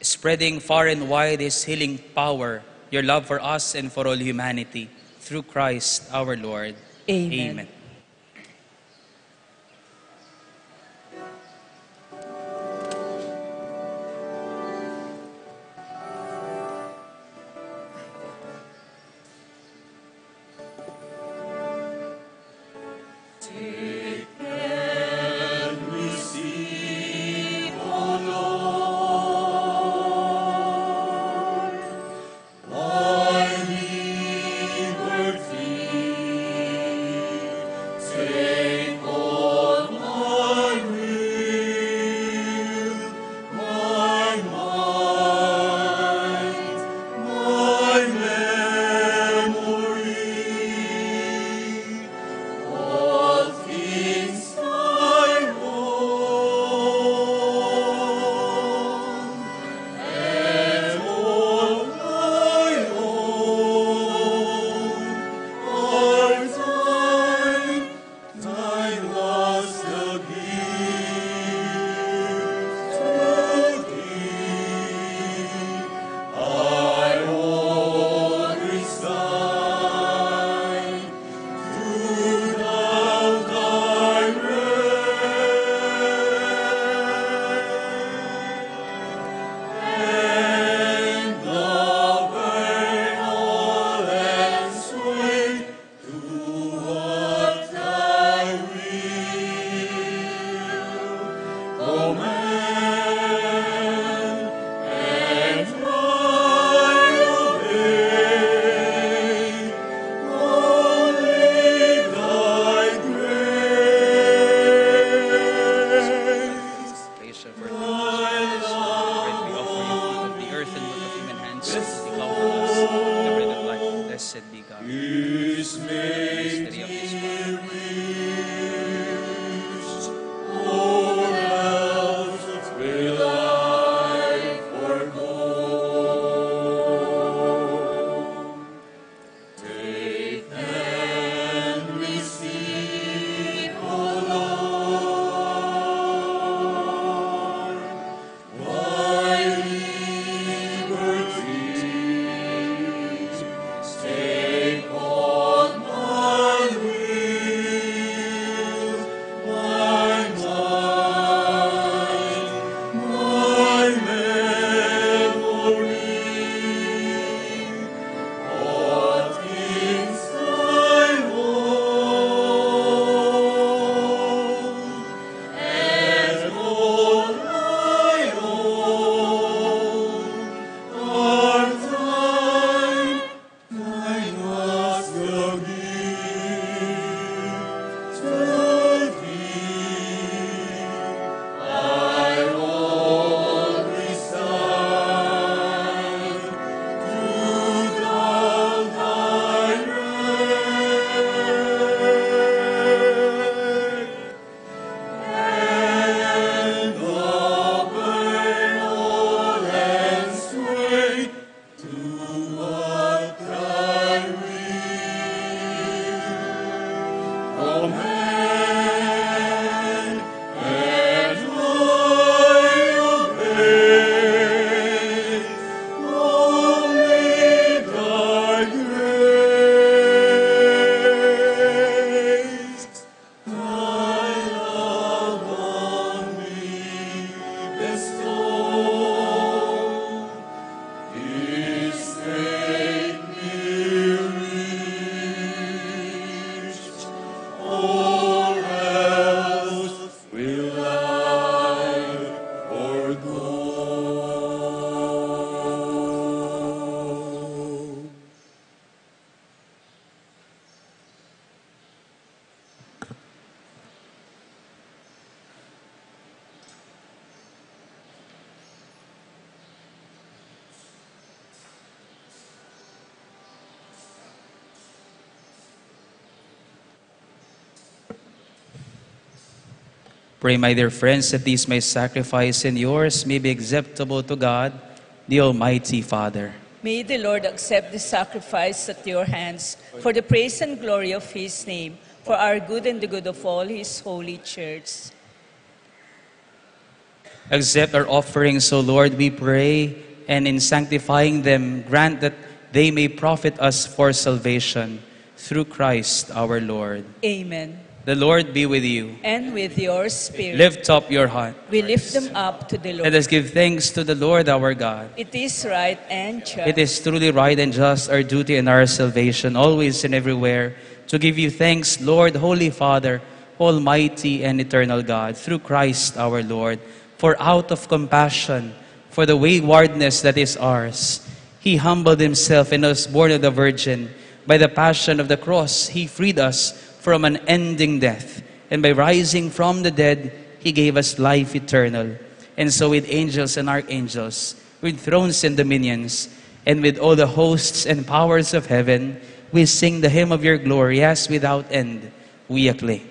spreading far and wide His healing power, your love for us and for all humanity, through Christ our Lord. Amen. Amen. Pray, my dear friends, that these my sacrifice and yours may be acceptable to God, the Almighty Father. May the Lord accept the sacrifice at your hands for the praise and glory of his name, for our good and the good of all his holy church. Accept our offerings, O Lord, we pray, and in sanctifying them, grant that they may profit us for salvation through Christ our Lord. Amen. The Lord be with you. And with your spirit. Lift up your heart. We lift them up to the Lord. Let us give thanks to the Lord our God. It is right and just. It is truly right and just, our duty and our salvation, always and everywhere, to give you thanks, Lord, Holy Father, Almighty and eternal God, through Christ our Lord. For out of compassion for the waywardness that is ours, he humbled himself and was born of the Virgin. By the passion of the cross, he freed us from an ending death. And by rising from the dead, he gave us life eternal. And so with angels and archangels, with thrones and dominions, and with all the hosts and powers of heaven, we sing the hymn of your glory as without end we acclaim.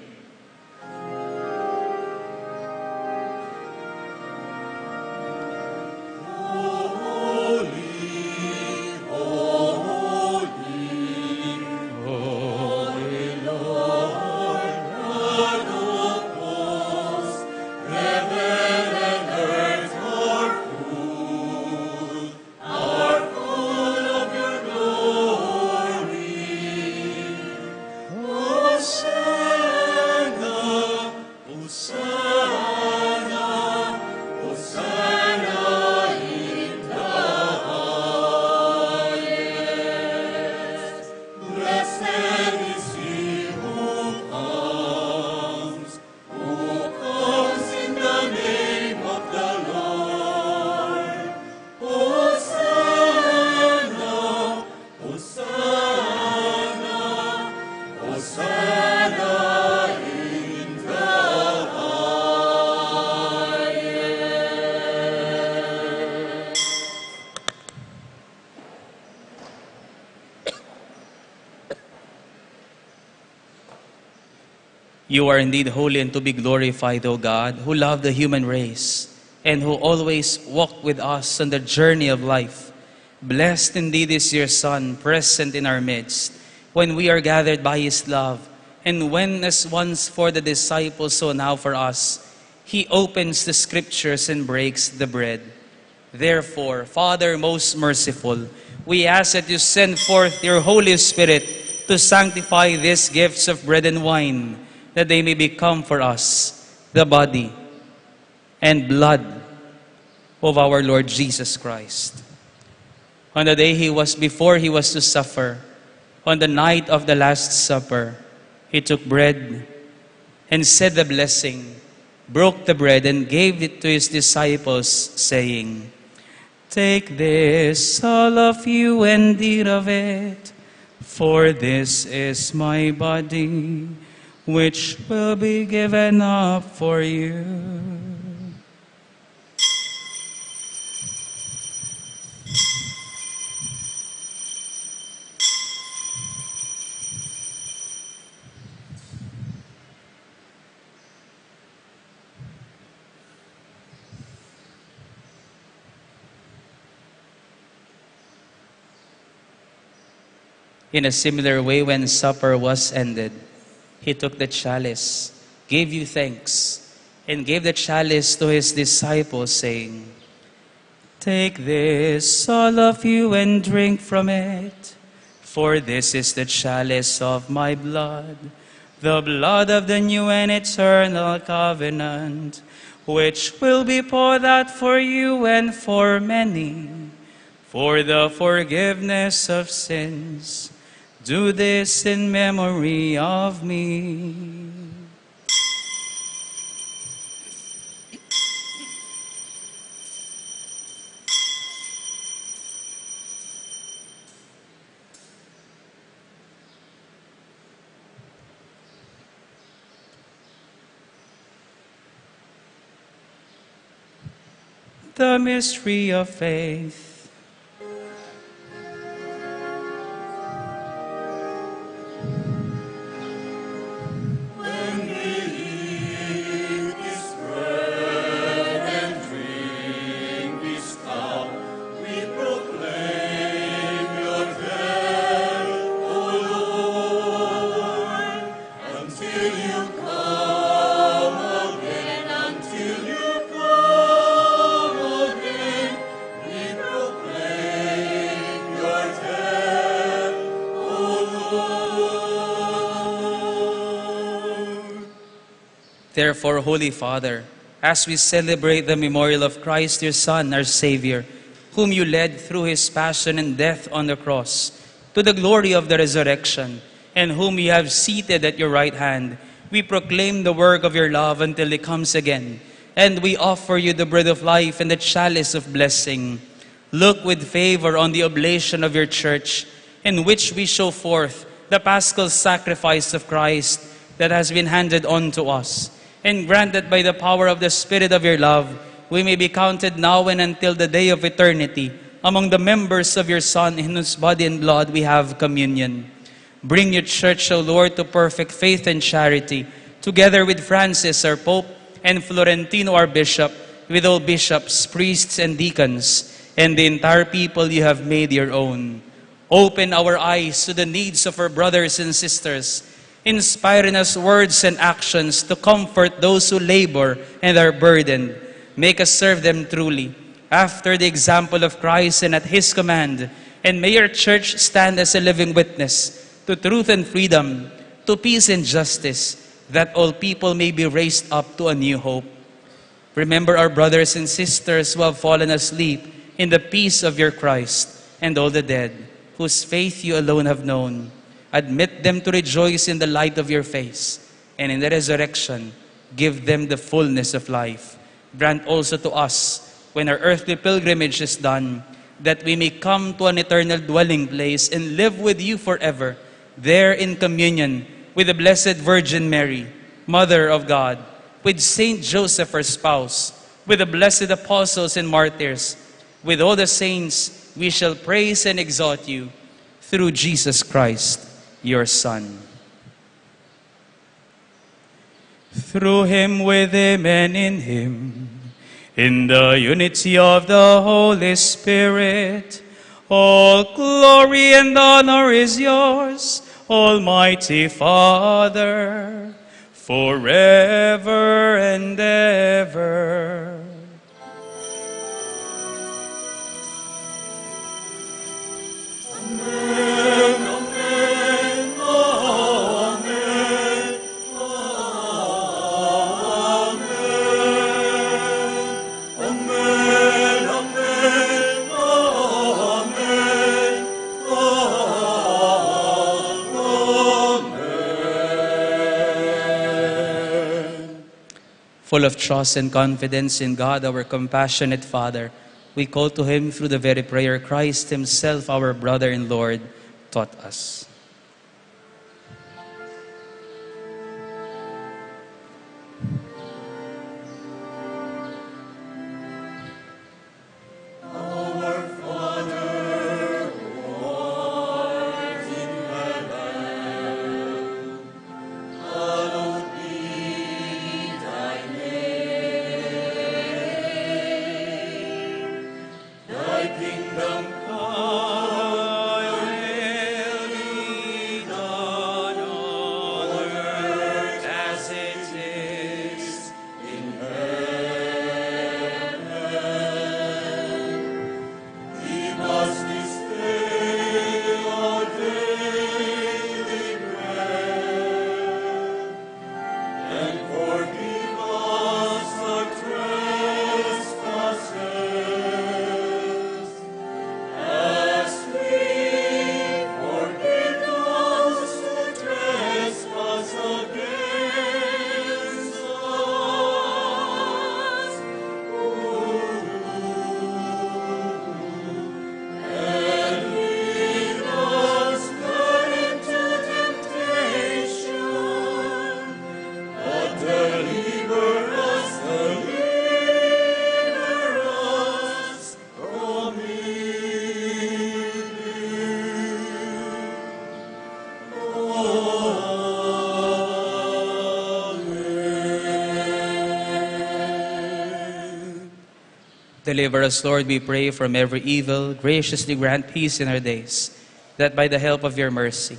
You are indeed holy and to be glorified, O God, who love the human race and who always walk with us on the journey of life. Blessed indeed is your Son, present in our midst, when we are gathered by his love, and when as once for the disciples, so now for us, he opens the scriptures and breaks the bread. Therefore, Father most merciful, we ask that you send forth your Holy Spirit to sanctify these gifts of bread and wine, that they may become for us the body and blood of our Lord Jesus Christ. On the day before he was to suffer, on the night of the Last Supper, he took bread and said the blessing, broke the bread and gave it to his disciples, saying, "Take this, all of you, and eat of it, for this is my body, which will be given up for you." In a similar way, when supper was ended, he took the chalice, gave you thanks, and gave the chalice to his disciples, saying, "Take this, all of you, and drink from it. For this is the chalice of my blood, the blood of the new and eternal covenant, which will be poured out for you and for many, for the forgiveness of sins. Do this in memory of me." The mystery of faith. Therefore, Holy Father, as we celebrate the memorial of Christ, your Son, our Savior, whom you led through his passion and death on the cross, to the glory of the resurrection, and whom you have seated at your right hand, we proclaim the work of your love until he comes again, and we offer you the bread of life and the chalice of blessing. Look with favor on the oblation of your church, in which we show forth the paschal sacrifice of Christ that has been handed on to us, and grant that by the power of the Spirit of your love, we may be counted now and until the day of eternity among the members of your Son, in whose body and blood we have communion. Bring your church, O Lord, to perfect faith and charity, together with Francis, our Pope, and Florentino, our Bishop, with all bishops, priests, and deacons, and the entire people you have made your own. Open our eyes to the needs of our brothers and sisters, inspiring us words and actions to comfort those who labor and are burdened. Make us serve them truly, after the example of Christ and at his command. And may your church stand as a living witness to truth and freedom, to peace and justice, that all people may be raised up to a new hope. Remember our brothers and sisters who have fallen asleep in the peace of your Christ, and all the dead, whose faith you alone have known. Admit them to rejoice in the light of your face, and in the resurrection, give them the fullness of life. Grant also to us, when our earthly pilgrimage is done, that we may come to an eternal dwelling place and live with you forever, there in communion with the Blessed Virgin Mary, Mother of God, with Saint Joseph, her spouse, with the blessed apostles and martyrs, with all the saints, we shall praise and exalt you through Jesus Christ, your Son. Through him, with him, and in him, in the unity of the Holy Spirit, all glory and honor is yours, Almighty Father, forever and ever. Full of trust and confidence in God, our compassionate Father, we call to him through the very prayer Christ himself, our brother and Lord, taught us. Kingdom come, thy will be Deliver us, Lord, we pray, from every evil. Graciously grant peace in our days, that by the help of your mercy,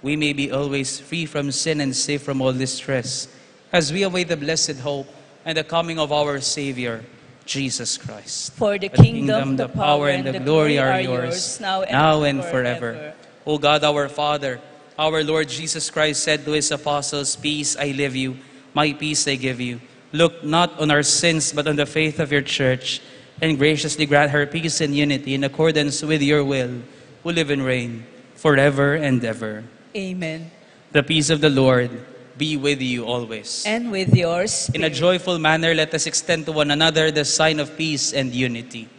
we may be always free from sin and safe from all distress, as we await the blessed hope and the coming of our Savior, Jesus Christ. For the kingdom, the power, and the glory are yours, now and forever. O God, our Father, our Lord Jesus Christ said to his apostles, "Peace I leave you, my peace I give you. Look not on our sins, but on the faith of your church, and graciously grant her peace and unity in accordance with your will, who live and reign forever and ever." Amen. The peace of the Lord be with you always. And with yours. In a joyful manner, let us extend to one another the sign of peace and unity.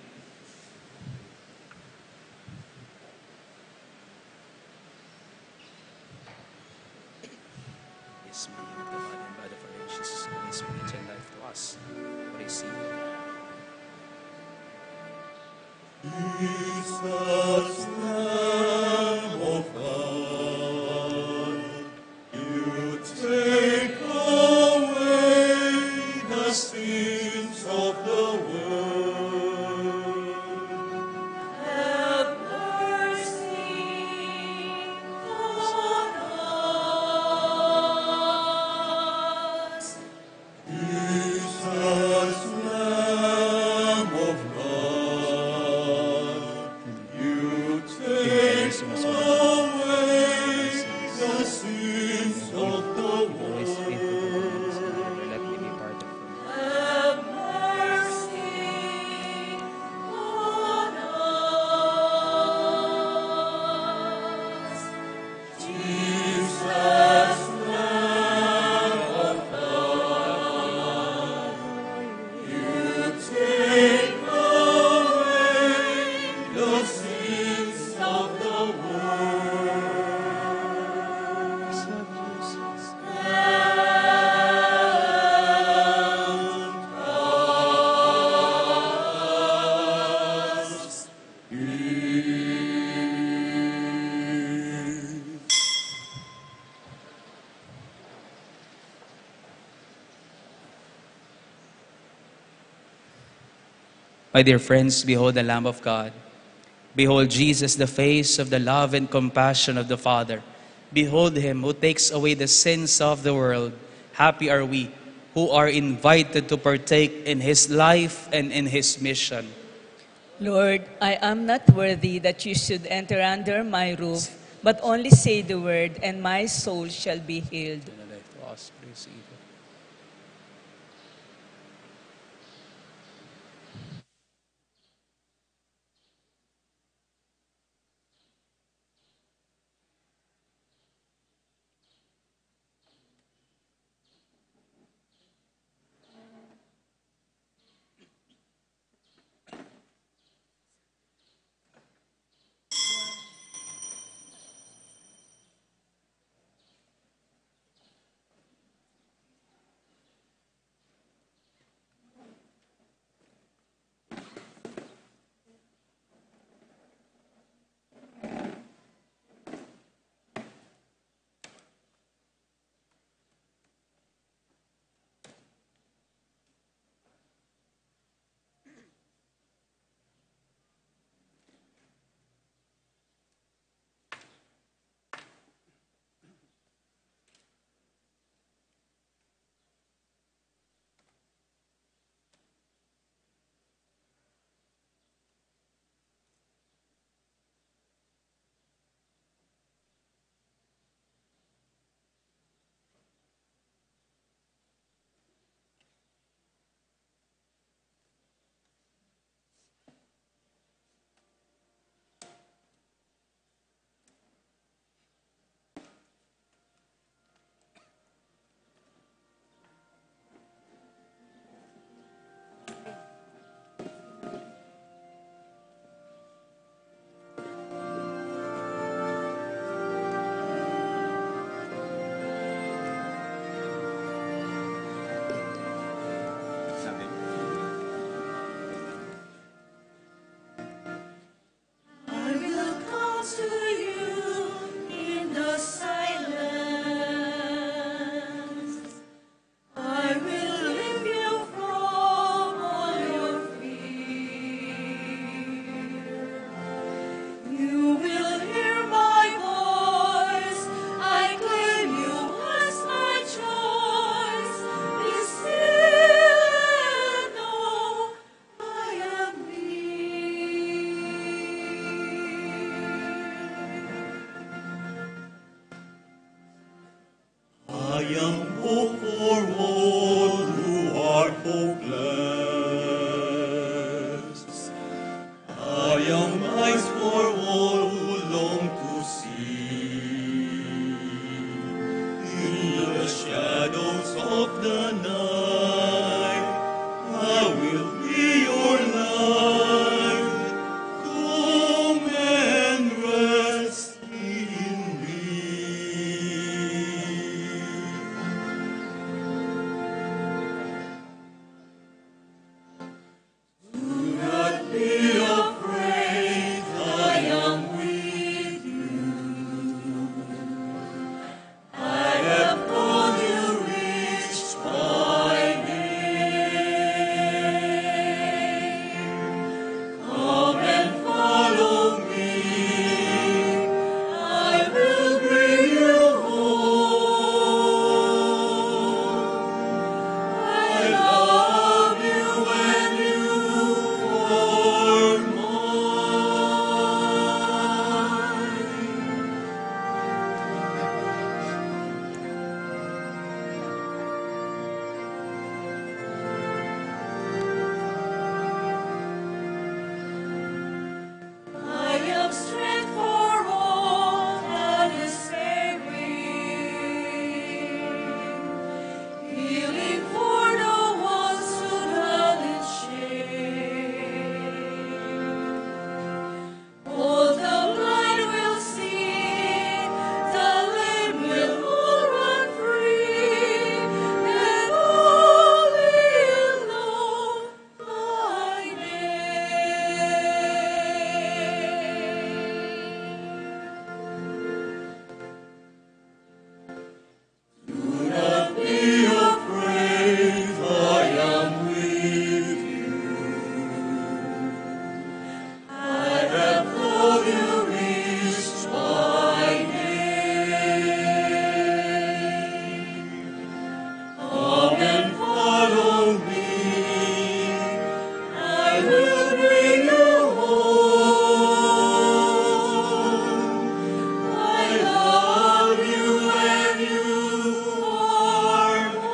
Yes, may the body and blood of our Lord Jesus Christ bring eternal life to us. Praise you. Jesus, Lamb of God, you take away the sins of the world. Have mercy on us. Jesus, Lamb of God, you take away the sins of the Always faithful to us, and never let me be parted from you. have mercy on us. Jesus, Lamb of God, you take away the sins of the My dear friends, behold the Lamb of God. Behold Jesus, the face of the love and compassion of the Father. Behold him who takes away the sins of the world. Happy are we who are invited to partake in his life and in his mission. Lord, I am not worthy that you should enter under my roof, but only say the word, and my soul shall be healed. night. I will be your light. Come and rest in me. Do not be afraid, I am with you. I have called you rich by name. Come and follow me. I will bring you home. I love you and you are mine. I am strength for all that is saving, healing for the ones who dwell in shame. All the blind will see, the lame will all run free, and all will know my name. Do not be afraid, I am with you. I have called you rich by name. Come and follow me. I will bring you home. I love you and you are mine.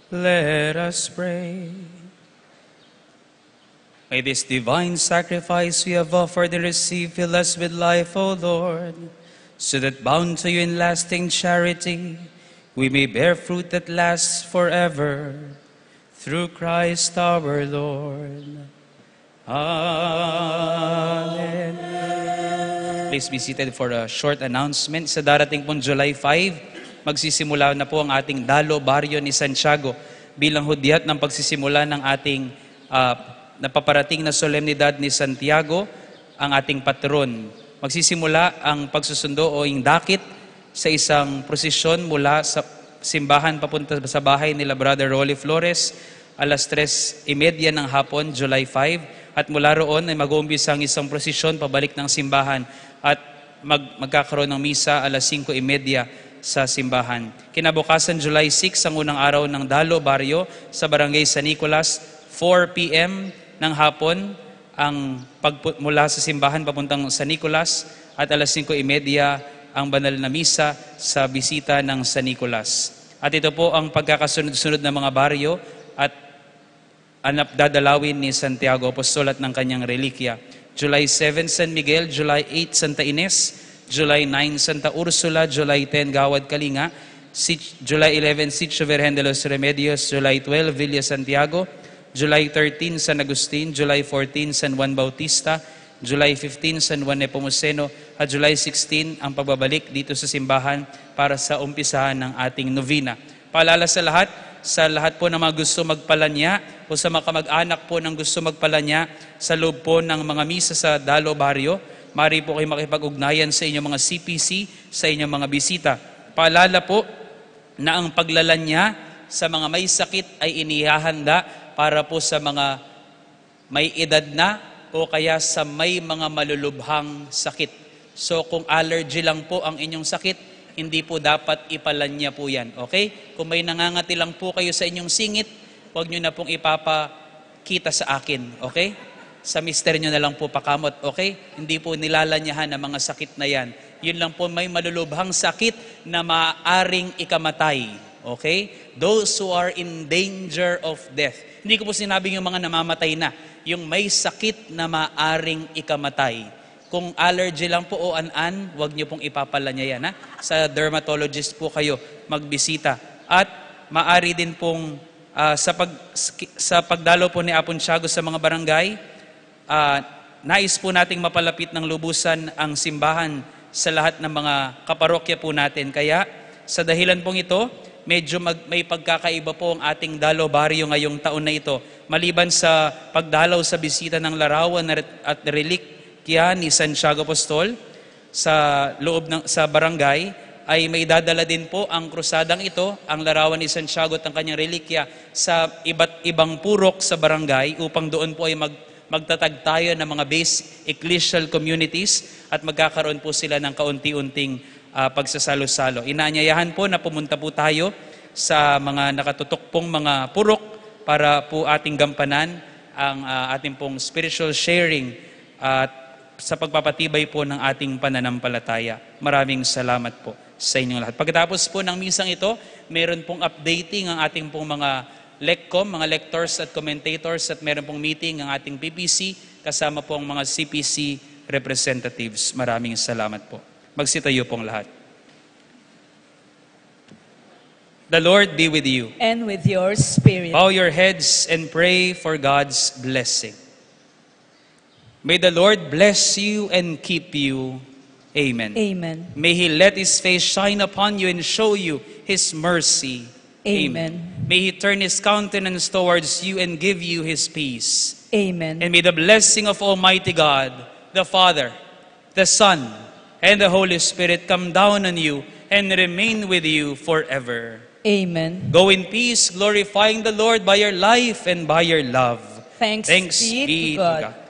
Let us pray. May this divine sacrifice we have offered and received fill us with life, O Lord, so that bound to you in lasting charity, we may bear fruit that lasts forever. Through Christ our Lord. Amen. Please be seated for a short announcement. Sa darating pong July 5, magsisimula na po ang ating Dalo Barrio ni Santiago. bilang hudyat ng pagsisimula ng ating napaparating na solemnidad ni Santiago, ang ating patron. Magsisimula ang pagsusundo o yung dakit sa isang prosesyon mula sa simbahan papunta sa bahay nila Brother Rolly Flores, alas 3:30 ng hapon, July 5. At mula roon ay mag-uumpisa ang isang prosesyon pabalik ng simbahan at magkakaroon ng misa alas 5:30 sa simbahan. Kinabukasan, July 6, ang unang araw ng Dalo Barrio sa Barangay San Nicolas, 4 p.m. ng hapon ang mula sa simbahan papuntang San Nicolas at alas 5:30 ang banal na misa sa bisita ng San Nicolas. At ito po ang pagkakasunod-sunod ng mga baryo at dadalawin ni Santiago Apostol at ng kanyang relikya. July 7, San Miguel; July 8, Santa Ines; July 9, Santa Ursula; July 10, Gawad Kalinga; July 11, Sitio Virgen de los Remedios; July 12, Villa Santiago; July 13, San Agustin; July 14, San Juan Bautista; July 15, San Juan Nepomuceno; at July 16, ang pagbabalik dito sa simbahan para sa umpisahan ng ating novena. Paalala sa lahat po ng mga gusto magpalanya o sa mga kamag-anak po ng gusto magpalanya sa loob po ng mga misa sa Dalo Barrio, maaari po kayo makipag-ugnayan sa inyong mga CPC, sa inyong mga bisita. Paalala po na ang paglalanya sa mga may sakit ay inihahanda para po sa mga may edad na o kaya sa may mga malulubhang sakit. So kung allergy lang po ang inyong sakit, hindi po dapat ipalanya po yan. Okay? Kung may nangangati lang po kayo sa inyong singit, huwag nyo na pong ipapakita sa akin. Okay? Sa mister nyo na lang po pakamot. Okay? Hindi po nilalanyahan ang mga sakit na yan. Yun lang po may malulubhang sakit na maaaring ikamatay. Okay? Those who are in danger of death. Hindi ko po sinabing yung mga namamatay na. Yung may sakit na maaaring ikamatay. Kung allergy lang po o an-an, huwag niyo pong ipapalanya yan. Ha? Sa dermatologist po kayo magbisita. At maari din pong sa pagdalo po ni Apon Tiago sa mga barangay, nais po nating mapalapit ng lubusan ang simbahan sa lahat ng mga kaparokya po natin. Kaya sa dahilan pong ito, medyo may pagkakaiba po ang ating Dalo Barrio ngayong taon na ito. Maliban sa pagdalaw sa bisita ng larawan at relikya ni Santiago Apostol sa barangay, ay may dadala din po ang krusadang ito, ang larawan ni Santiago at ang kanyang relikya sa iba't ibang purok sa barangay upang doon po ay magtatag tayo ng mga base ecclesial communities at magkakaroon po sila ng kaunti-unting pagsasalo-salo. Inaanyayahan po na pumunta po tayo sa mga nakatutok pong mga purok para po ating gampanan ang ating pong spiritual sharing at sa pagpapatibay po ng ating pananampalataya. Maraming salamat po sa inyong lahat. Pagkatapos po ng misang ito, meron pong updating ang ating pong mga LECCOM, mga lectors at commentators, at meron pong meeting ang ating PPC kasama po ang mga CPC representatives. Maraming salamat po. Magsitayo pong lahat. The Lord be with you. And with your spirit. Bow your heads and pray for God's blessing. May the Lord bless you and keep you. Amen. Amen. May He let His face shine upon you and show you His mercy. Amen. May He turn His countenance towards you and give you His peace. Amen. And may the blessing of Almighty God, the Father, the Son, and the Holy Spirit come down on you and remain with you forever. Amen. Go in peace, glorifying the Lord by your life and by your love. Thanks be to God.